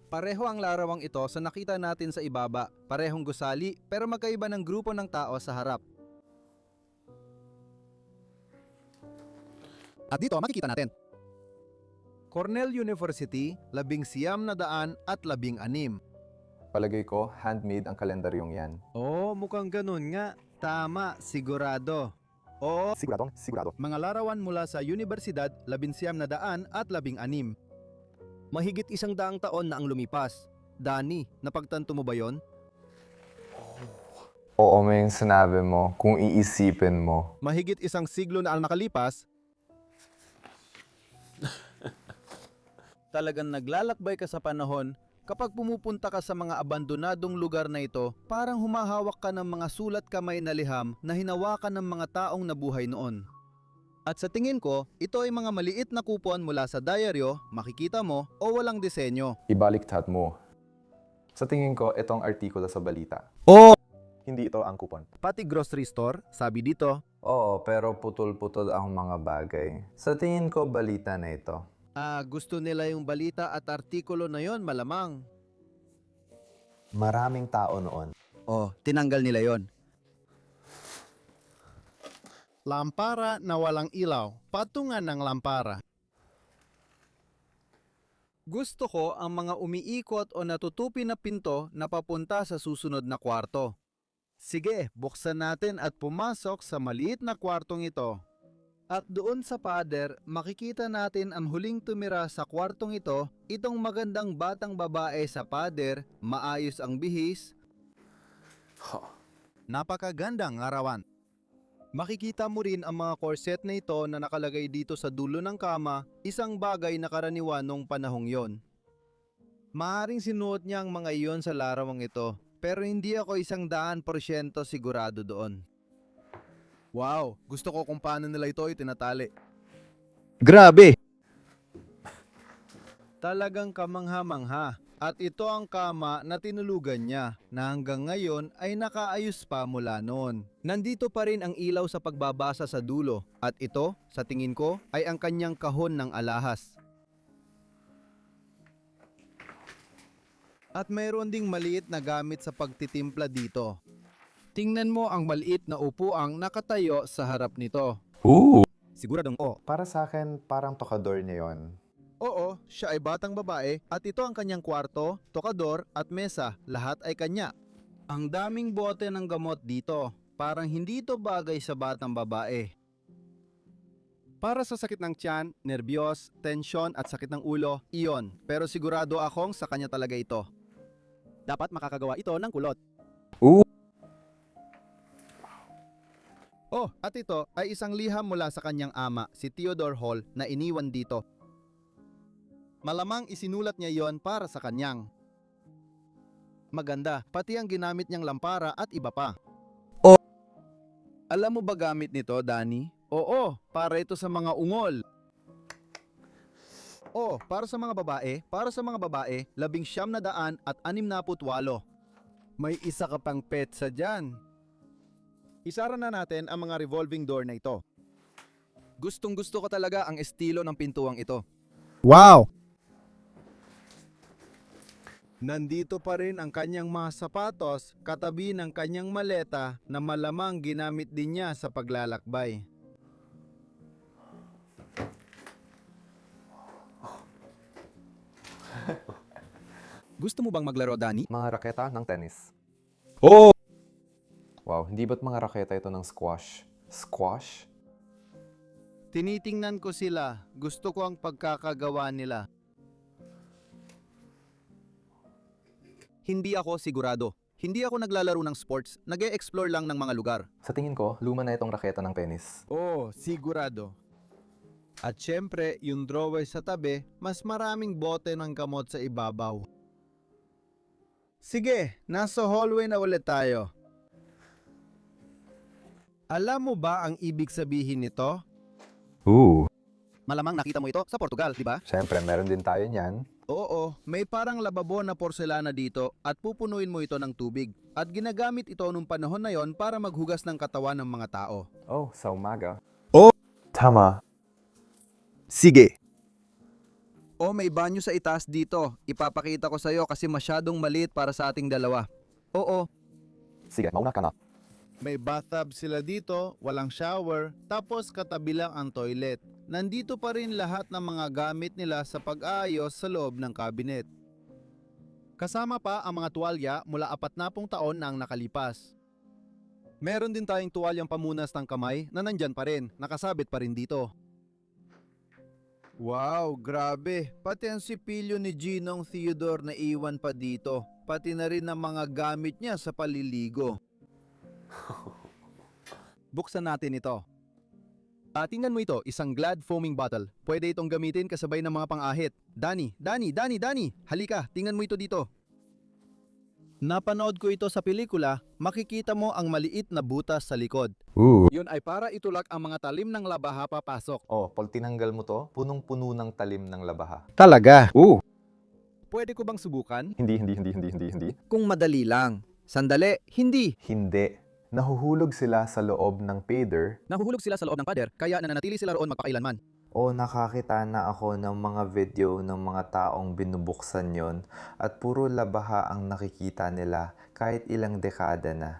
Pareho ang larawang ito sa nakita natin sa ibaba. Parehong gusali pero magkaiba ng grupo ng tao sa harap. At dito makikita natin. Cornell University, 1916. Palagay ko, handmade ang kalendaryong yan. Oh, mukhang ganun nga. Tama, sigurado. Oo, Sigurado. Mga larawan mula sa Universidad, 1916. Mahigit 100 taon na ang lumipas. Danny, napagtanto mo ba yon? Oo, may yung sinabi mo, kung iisipin mo. Mahigit 1 siglo na ang nakalipas. Talagang naglalakbay ka sa panahon. Kapag pumupunta ka sa mga abandonadong lugar na ito, parang humahawak ka ng mga sulat kamay na liham na hinawakan ng mga taong nabuhay noon. At sa tingin ko, ito ay mga maliit na kupon mula sa dyaryo, makikita mo, o walang disenyo. Ibaliktad mo. Sa tingin ko, itong artikulo sa balita. Oh, Hindi ito ang kupon. Pati grocery store, sabi dito. Oo, pero putol-putol ang mga bagay. Sa tingin ko, balita na ito. gusto nila yung balita at artikulo na yon, malamang. Maraming tao noon. Oh, tinanggal nila yon. Lampara na walang ilaw, patungan ng lampara. Gusto ko ang mga umiikot o natutupi na pinto na papunta sa susunod na kwarto. Sige, buksan natin at pumasok sa maliit na kwartong ito. At doon sa pader, makikita natin ang huling tumira sa kwartong ito, itong magandang batang babae sa pader, maayos ang bihis. Napakagandang arawan. Makikita mo rin ang mga corset na ito na nakalagay dito sa dulo ng kama, isang bagay na karaniwan nung panahong yon. Maaring sinuot niya ang mga iyon sa larawang ito, pero hindi ako 100% sigurado doon. Wow, gusto ko kung paano nila ito itinatali. Grabe! Talagang kamangha-mangha. At ito ang kama na tinulugan niya na hanggang ngayon ay nakaayos pa mula noon. Nandito pa rin ang ilaw sa pagbabasa sa dulo at ito, sa tingin ko, ay ang kanyang kahon ng alahas. At mayroon ding maliit na gamit sa pagtitimpla dito. Tingnan mo ang maliit na upuang nakatayo sa harap nito. Siguradong Para sa akin, parang tokador niya yon. Oo, siya ay batang babae at ito ang kanyang kwarto, tokador at mesa, lahat ay kanya. Ang daming bote ng gamot dito, parang hindi ito bagay sa batang babae. Para sa sakit ng tiyan, nerbiyos, tensyon at sakit ng ulo, iyon. Pero sigurado akong sa kanya talaga ito. Dapat makakagawa ito ng kulot. Oh, at ito ay isang liham mula sa kanyang ama, si Theodore Hall, na iniwan dito. Malamang isinulat niya yon para sa kanyang. Maganda, pati ang ginamit niyang lampara at iba pa. Alam mo ba gamit nito, Danny? Oo, para ito sa mga ungol. Oh, para sa mga babae, 19,668. May isa ka pang petsa dyan. Isara na natin ang mga revolving door na ito. Gustong gusto ko talaga ang estilo ng pintuang ito. Wow! Nandito pa rin ang kanyang mga sapatos katabi ng kanyang maleta na malamang ginamit din niya sa paglalakbay. Gusto mo bang maglaro, Danny? Mga raketa ng tennis. Oo! Wow, hindi ba't mga raketa ito ng squash? Squash? Tinitingnan ko sila. Gusto ko ang pagkakagawa nila. Hindi ako sigurado. Hindi ako naglalaro ng sports, nag-e-explore lang ng mga lugar. Sa tingin ko, luma na itong raketa ng tennis. Oo, sigurado. At syempre, yung drawer sa tabi, mas maraming bote ng kamot sa ibabaw. Sige, nasa hallway na ulit tayo. Alam mo ba ang ibig sabihin nito? Malamang nakita mo ito sa Portugal, di ba? Siyempre, meron din tayo niyan. Oo, may parang lababo na porselana dito at pupunuin mo ito ng tubig. At ginagamit ito nung panahon na yon para maghugas ng katawan ng mga tao. Oh, sa umaga. Tama. Sige. O may banyo sa itaas dito. Ipapakita ko sa'yo kasi masyadong maliit para sa ating dalawa. Oo, Sige, mauna ka na. May bathtub sila dito, walang shower, tapos katabi lang ang toilet. Nandito pa rin lahat ng mga gamit nila sa pag-aayos sa loob ng cabinet. Kasama pa ang mga tuwalya mula 40 taon na ang nakalipas. Meron din tayong tuwalyang pamunas ng kamay na nandyan pa rin, nakasabit pa rin dito. Wow, grabe. Pati ang sipilyo ni Ginong Theodore na iwan pa dito. Pati na rin ang mga gamit niya sa paliligo. buksan natin ito. Tingnan mo ito, isang Glad foaming bottle. Pwede itong gamitin kasabay ng mga pang-ahit. Danny, halika, tingnan mo ito dito. Napanood ko ito sa pelikula, makikita mo ang maliit na butas sa likod. Yun ay para itulak ang mga talim ng labaha papasok. Oh, pag tinanggal mo to, punong-puno ng talim ng labaha. Talaga? Pwede ko bang subukan? Hindi. Kung madali lang. Sandali, hindi. Hindi. Nahuhulog sila sa loob ng pader. Nahuhulog sila sa loob ng pader, kaya nananatili sila roon magpakailanman. O nakakita na ako ng mga video ng mga taong binubuksan yon at puro labaha ang nakikita nila kahit ilang dekada na.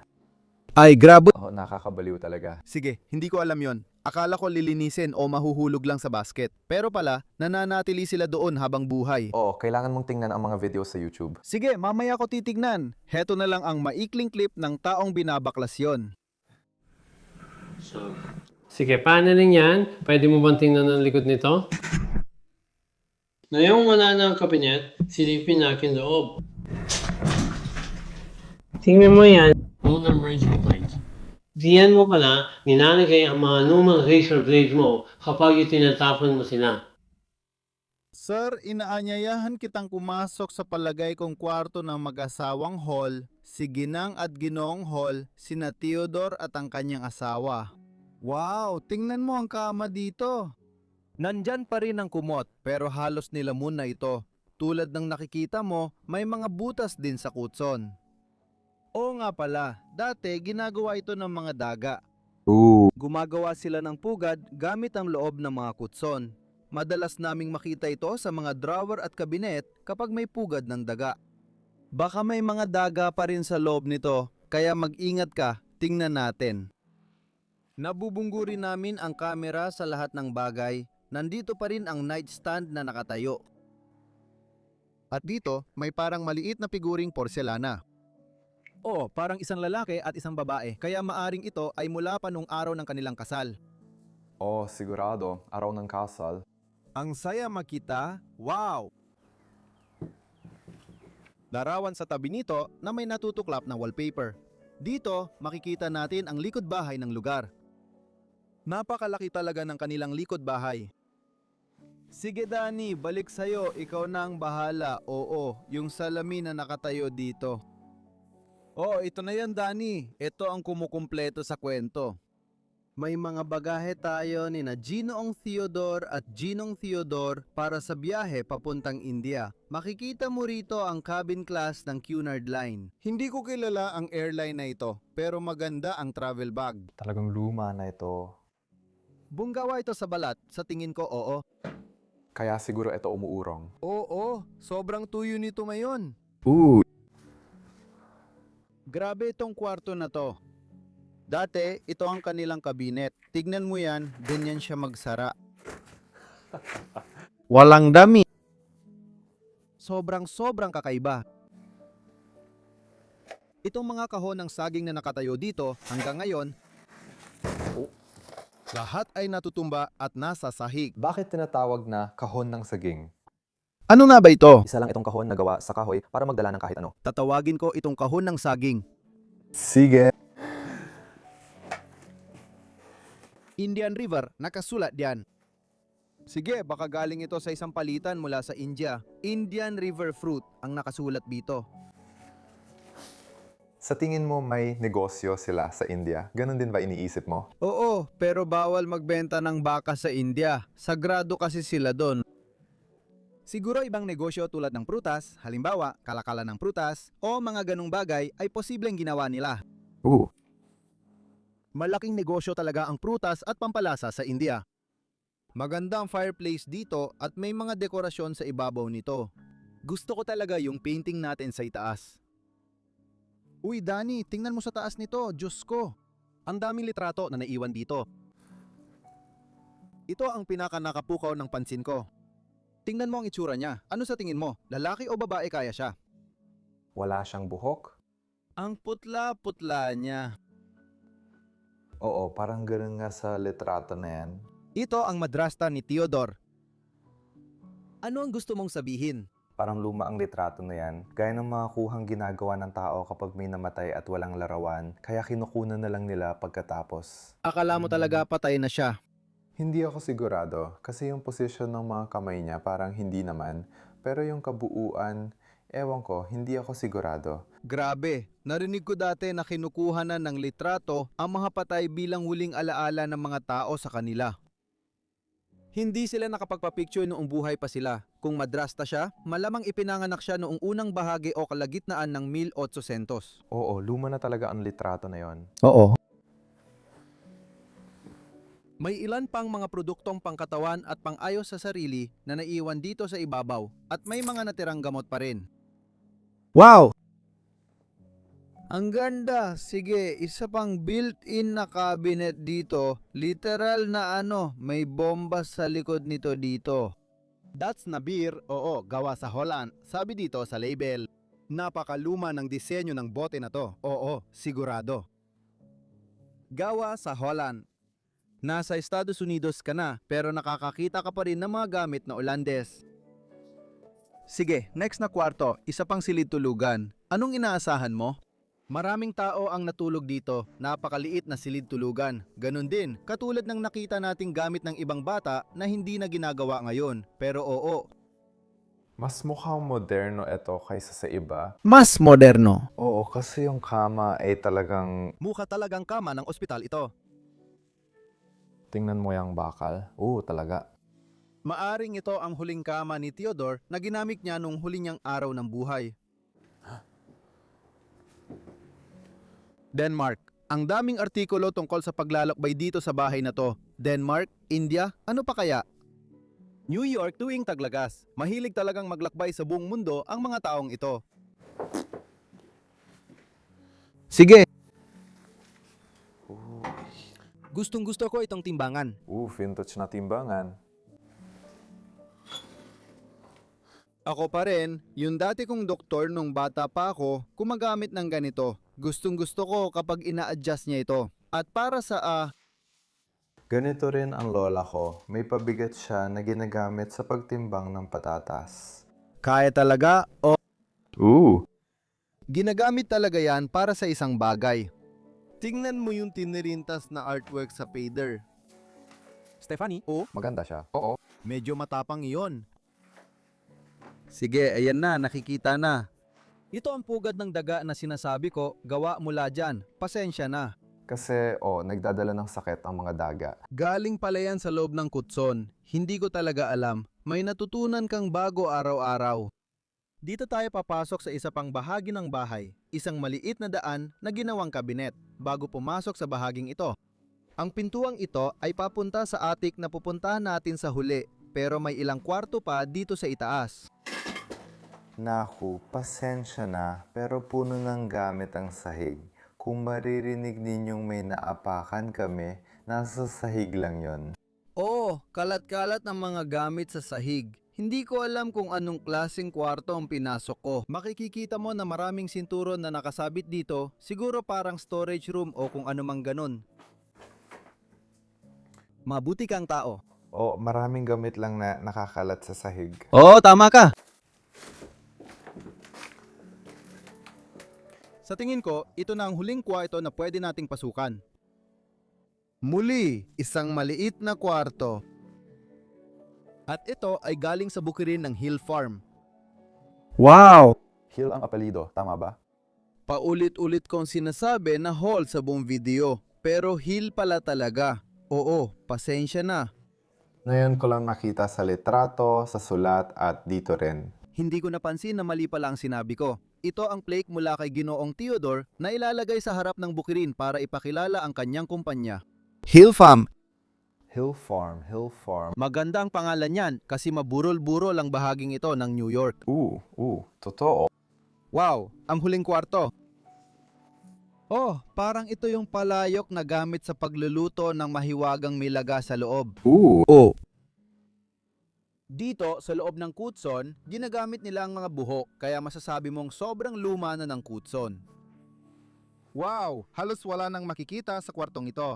Ay, grabe. Oh, nakakabaliw talaga. Sige, hindi ko alam yon. Akala ko lilinisin o mahuhulog lang sa basket. Pero pala, nananatili sila doon habang buhay. Oo, kailangan mong tingnan ang mga videos sa YouTube. Sige, mamaya ko titignan. Heto na lang ang maikling clip ng taong binabaklas yon. So, sige, paano rin yan? Pwede mo bang tingnan ang likod nito? Ngayong wala na ang kabinet, silipin natin loob. Tingnan mo yan. Unang razor blades. Diyan mo pala, nilalagay ang mga lumang razor blades mo kapag itinatapon mo sila. Sir, inaanyayahan kitang pumasok sa palagay kong kwarto ng mag-asawang Hall, si Ginang at Ginoong Hall, sina Theodore at ang kanyang asawa. Wow, tingnan mo ang kama dito. Nandyan pa rin ang kumot, pero halos nilamun na ito. Tulad ng nakikita mo, may mga butas din sa kutson. Oo nga pala, dati ginagawa ito ng mga daga. Gumagawa sila ng pugad gamit ang loob ng mga kutson. Madalas naming makita ito sa mga drawer at kabinet kapag may pugad ng daga. Baka may mga daga pa rin sa loob nito, kaya mag-ingat ka, tingnan natin. Nabubunggo rin namin ang kamera sa lahat ng bagay. Nandito pa rin ang nightstand na nakatayo. At dito, may parang maliit na figuring porselana. Oo, parang isang lalaki at isang babae, kaya maaring ito ay mula pa nung araw ng kanilang kasal. Oh, sigurado. Araw ng kasal. Ang saya makita, wow! Larawan sa tabi nito na may natutuklap na wallpaper. Dito, makikita natin ang likod bahay ng lugar. Napakalaki talaga ng kanilang likod bahay. Sige Danny, balik sa'yo, ikaw na ang bahala. Oo, yung salamin na nakatayo dito. Oo, ito na yan Danny. Ito ang kumukumpleto sa kwento. May mga bagahe tayo ni na Ginoong Theodore at Ginong Theodore para sa biyahe papuntang India. Makikita mo rito ang cabin class ng Cunard Line. Hindi ko kilala ang airline na ito, pero maganda ang travel bag. Talagang luma na ito. Bunggawa ito sa balat, sa tingin ko oo. Kaya siguro ito umuurong. Oo, sobrang tuyo nito ngayon. Grabe itong kwarto na to. Dati, ito ang kanilang kabinet. Tignan mo yan, ganyan siya magsara. Walang dami. Sobrang kakaiba. Itong mga kahon ng saging na nakatayo dito hanggang ngayon, lahat ay natutumba at nasa sahig. Bakit tinatawag na kahon ng saging? Ano nga ba ito? Isa lang itong kahon na gawa sa kahoy para magdala ng kahit ano. Tatawagin ko itong kahon ng saging. Sige. Indian River, nakasulat diyan. Sige, baka galing ito sa isang palitan mula sa India. Indian River Fruit ang nakasulat dito. Sa tingin mo may negosyo sila sa India? Ganon din ba iniisip mo? Oo, pero bawal magbenta ng baka sa India. Sagrado kasi sila doon. Siguro ibang negosyo tulad ng prutas, halimbawa kalakalan ng prutas, o mga ganong bagay ay posibleng ginawa nila. Malaking negosyo talaga ang prutas at pampalasa sa India. Maganda ang fireplace dito at may mga dekorasyon sa ibabaw nito. Gusto ko talaga yung painting natin sa itaas. Uy Danny, tingnan mo sa taas nito, Diyos ko. Ang daming litrato na naiwan dito. Ito ang pinaka-nakapukaw ng pansin ko. Tingnan mo ang itsura niya. Ano sa tingin mo? Lalaki o babae kaya siya? Wala siyang buhok? Ang putla-putla niya. Oo, parang ganun nga sa litrato na yan. Ito ang madrasta ni Theodore. Ano ang gusto mong sabihin? Parang luma ang litrato na yan. Gaya ng mga kuhang ginagawa ng tao kapag may namatay at walang larawan, kaya kinukunan na lang nila pagkatapos. Akala mo talaga patay na siya. Hindi ako sigurado kasi yung posisyon ng mga kamay niya parang hindi naman. Pero yung kabuuan, ewan ko, hindi ako sigurado. Grabe, narinig ko dati na kinukuha na ng litrato ang mga patay bilang huling alaala ng mga tao sa kanila. Hindi sila nakapagpapicture noong buhay pa sila. Kung madrasta siya, malamang ipinanganak siya noong unang bahagi o kalagitnaan ng 1800. Oo, luma na talaga ang litrato na yon. Oo. May ilan pang mga produktong pangkatawan at pang-ayos sa sarili na naiwan dito sa ibabaw at may mga natirang gamot pa rin. Wow! Ang ganda! Sige, isa pang built-in na cabinet dito. Literal na may bomba sa likod nito dito. That's na beer, oo, gawa sa Holland. Sabi dito sa label. Napakaluma ng disenyo ng bote na to. Oo, sigurado. Gawa sa Holland. Nasa Estados Unidos ka na, pero nakakakita ka pa rin ng mga gamit na Olandes. Sige, next na kwarto, isa pang silid tulugan. Anong inaasahan mo? Maraming tao ang natulog dito, napakaliit na silid tulugan. Ganon din, katulad ng nakita nating gamit ng ibang bata na hindi na ginagawa ngayon. Pero oo. Mas mukhang moderno ito kaysa sa iba. Mas moderno. Oo, kasi yung kama ay talagang... Mukha talagang kama ng ospital ito. Tingnan mo yung bakal. Oo, talaga. Maaring ito ang huling kama ni Theodore na ginamit niya nung huli niyang araw ng buhay. Denmark. Ang daming artikulo tungkol sa paglalakbay dito sa bahay na to. Denmark, India, ano pa kaya? New York tuwing taglagas. Mahilig talagang maglakbay sa buong mundo ang mga taong ito. Sige. Gustong gusto ko itong timbangan. Vintage na timbangan. Ako pa rin, yung dati kong doktor nung bata pa ako, gumagamit ng ganito. Gustong gusto ko kapag ina-adjust niya ito. At para sa Ganito rin ang lola ko. May pabigat siya na ginagamit sa pagtimbang ng patatas. kaya talaga o Ooh! ginagamit talaga yan para sa isang bagay. Tingnan mo yung tinirintas na artwork sa pader. Stephanie, Maganda siya. Oo. Medyo matapang iyon. Sige, ayan na, nakikita na. ito ang pugad ng daga na sinasabi ko, gawa mula dyan. Pasensya na. Kasi, nagdadala ng sakit ang mga daga. Galing pala yan sa loob ng kutson. Hindi ko talaga alam. May natutunan kang bago araw-araw. Dito tayo papasok sa isa pang bahagi ng bahay, isang maliit na daan na ginawang kabinet bago pumasok sa bahaging ito. Ang pintuang ito ay papunta sa attic na pupuntahan natin sa huli, pero may ilang kwarto pa dito sa itaas. Naku, pasensya na, pero puno ng gamit ang sahig. Kung maririnig ninyong may naapakan kami, nasa sahig lang yon. Oo, kalat-kalat ang mga gamit sa sahig. Hindi ko alam kung anong klaseng kwarto ang pinasok ko. Makikikita mo na maraming sinturon na nakasabit dito, siguro parang storage room o kung anumang ganun. Mabuti kang tao. Maraming gamit lang na nakakalat sa sahig. Oo, tama ka. Sa tingin ko, ito na ang huling kwarto na pwede nating pasukan. Muli, isang maliit na kwarto. At ito ay galing sa bukirin ng Hill Farm. Wow! Hill ang apelido, tama ba? Paulit-ulit kong sinasabi na hall sa buong video, pero hill pala talaga. Oo, pasensya na. Ngayon ko lang nakita sa litrato, sa sulat at dito rin. Hindi ko napansin na mali pala ang sinabi ko. Ito ang plaque mula kay Ginoong Theodore na ilalagay sa harap ng bukirin para ipakilala ang kanyang kumpanya. Hill Farm. Hill Farm. Maganda ang pangalan niyan kasi maburol-burol ang bahaging ito ng New York. Totoo. Wow, ang huling kwarto. Oh, parang ito yung palayok na gamit sa pagluluto ng mahiwagang milaga sa loob. Oh, Dito, sa loob ng kutson, ginagamit nila ang mga buhok kaya masasabi mong sobrang luma na ng kutson. wow, halos wala nang makikita sa kwartong ito.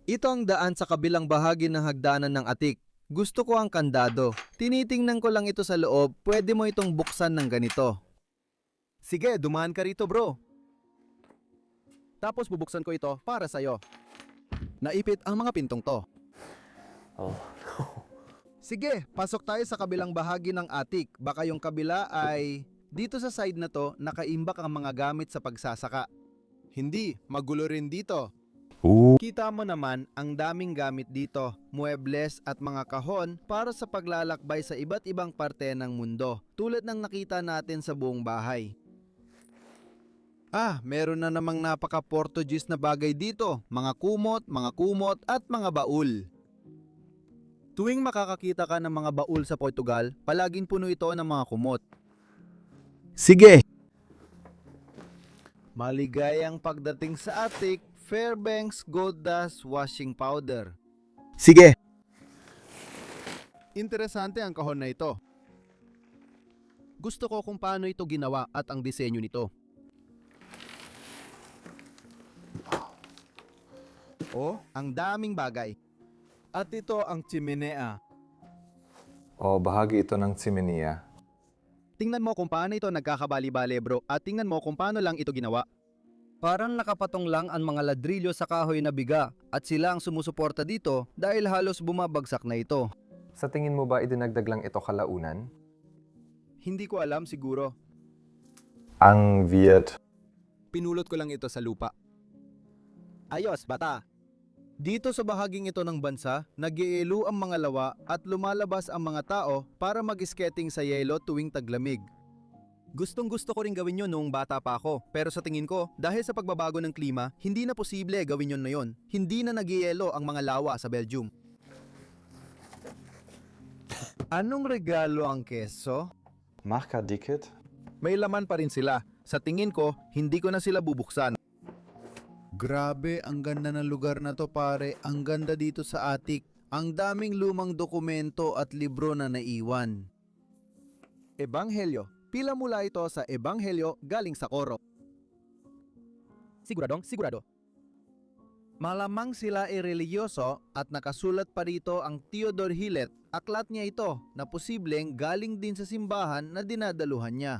Ito ang daan sa kabilang bahagi ng hagdanan ng atik. Gusto ko ang kandado. Tinitingnan ko lang ito sa loob, pwede mo itong buksan ng ganito. Sige, dumaan ka rito bro. Tapos bubuksan ko ito para sa'yo. Naipit ang mga pintong to. Sige, pasok tayo sa kabilang bahagi ng atik. Baka yung kabila ay... Dito sa side na to, nakaimbak ang mga gamit sa pagsasaka. Hindi, magulo rin dito. Kita mo naman ang daming gamit dito, muebles at mga kahon para sa paglalakbay sa iba't ibang parte ng mundo, tulad ng nakita natin sa buong bahay. Meron na namang napaka-Portuguese na bagay dito. Mga kumot at mga baul. Tuwing makakakita ka ng mga baul sa Portugal, palaging puno ito ng mga kumot. Sige! Maligayang pagdating sa atik, Fairbanks Gold Dust Washing Powder. Sige! Interesante ang kahon na ito. Gusto ko kung paano ito ginawa at ang disenyo nito. Ang daming bagay. At ito ang chimenea. Bahagi ito ng chimenea. Tingnan mo kung paano ito nagkakabali-bali bro at tingnan mo kung paano lang ito ginawa. Parang nakapatong lang ang mga ladrilyo sa kahoy na biga at sila ang sumusuporta dito dahil halos bumabagsak na ito. Sa tingin mo ba idinagdag lang ito kalaunan? Hindi ko alam siguro. Ang weird. Pinulot ko lang ito sa lupa. Ayos, bata. Dito sa bahaging ito ng bansa, nag-iilo ang mga lawa at lumalabas ang mga tao para mag-skating sa yelo tuwing taglamig. Gustong gusto ko rin gawin yun noong bata pa ako, pero sa tingin ko, dahil sa pagbabago ng klima, hindi na posible gawin yun na yun. Hindi na nag-ielo ang mga lawa sa Belgium. Anong regalo ang keso? Marka dikit? May laman pa rin sila. Sa tingin ko, hindi ko na sila bubuksan. Grabe, ang ganda ng lugar na to pare. Ang ganda dito sa attic. Ang daming lumang dokumento at libro na naiwan. Ebanghelyo. Pila mula ito sa Ebanghelyo galing sa Koro. Sigurado. Malamang sila ay reliyoso at nakasulat pa rito ang Theodore Hillet. Aklat niya ito na posibleng galing din sa simbahan na dinadaluhan niya.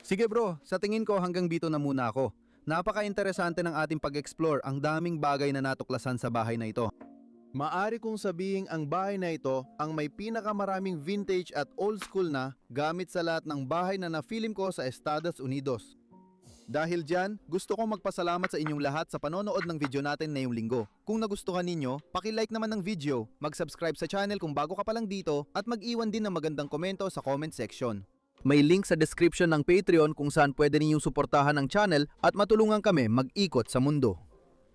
Sige bro, sa tingin ko hanggang dito na muna ako. Napaka-interesante ng ating pag-explore, ang daming bagay na natuklasan sa bahay na ito. Maari kong sabihing ang bahay na ito ang may pinakamaraming vintage at old school na gamit sa lahat ng bahay na na-film ko sa Estados Unidos. Dahil dyan, gusto kong magpasalamat sa inyong lahat sa panonood ng video natin ngayong linggo. Kung nagustuhan ninyo, paki-like naman ng video, mag-subscribe sa channel kung bago ka pa lang dito at mag-iwan din ng magandang komento sa comment section. May link sa description ng Patreon kung saan pwede ninyong suportahan ang channel at matulungan kami mag-ikot sa mundo.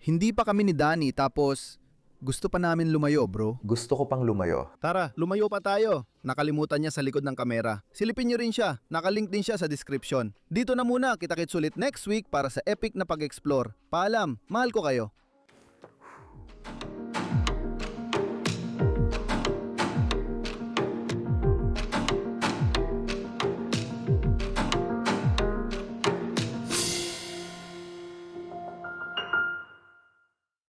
Hindi pa kami ni Danny tapos gusto pa namin lumayo bro. Gusto ko pang lumayo. Tara, lumayo pa tayo. Nakalimutan niya sa likod ng kamera. Silipin niyo rin siya. Nakalink din siya sa description. Dito na muna, kita-kits ulit next week para sa epic na pag-explore. Paalam, mahal ko kayo.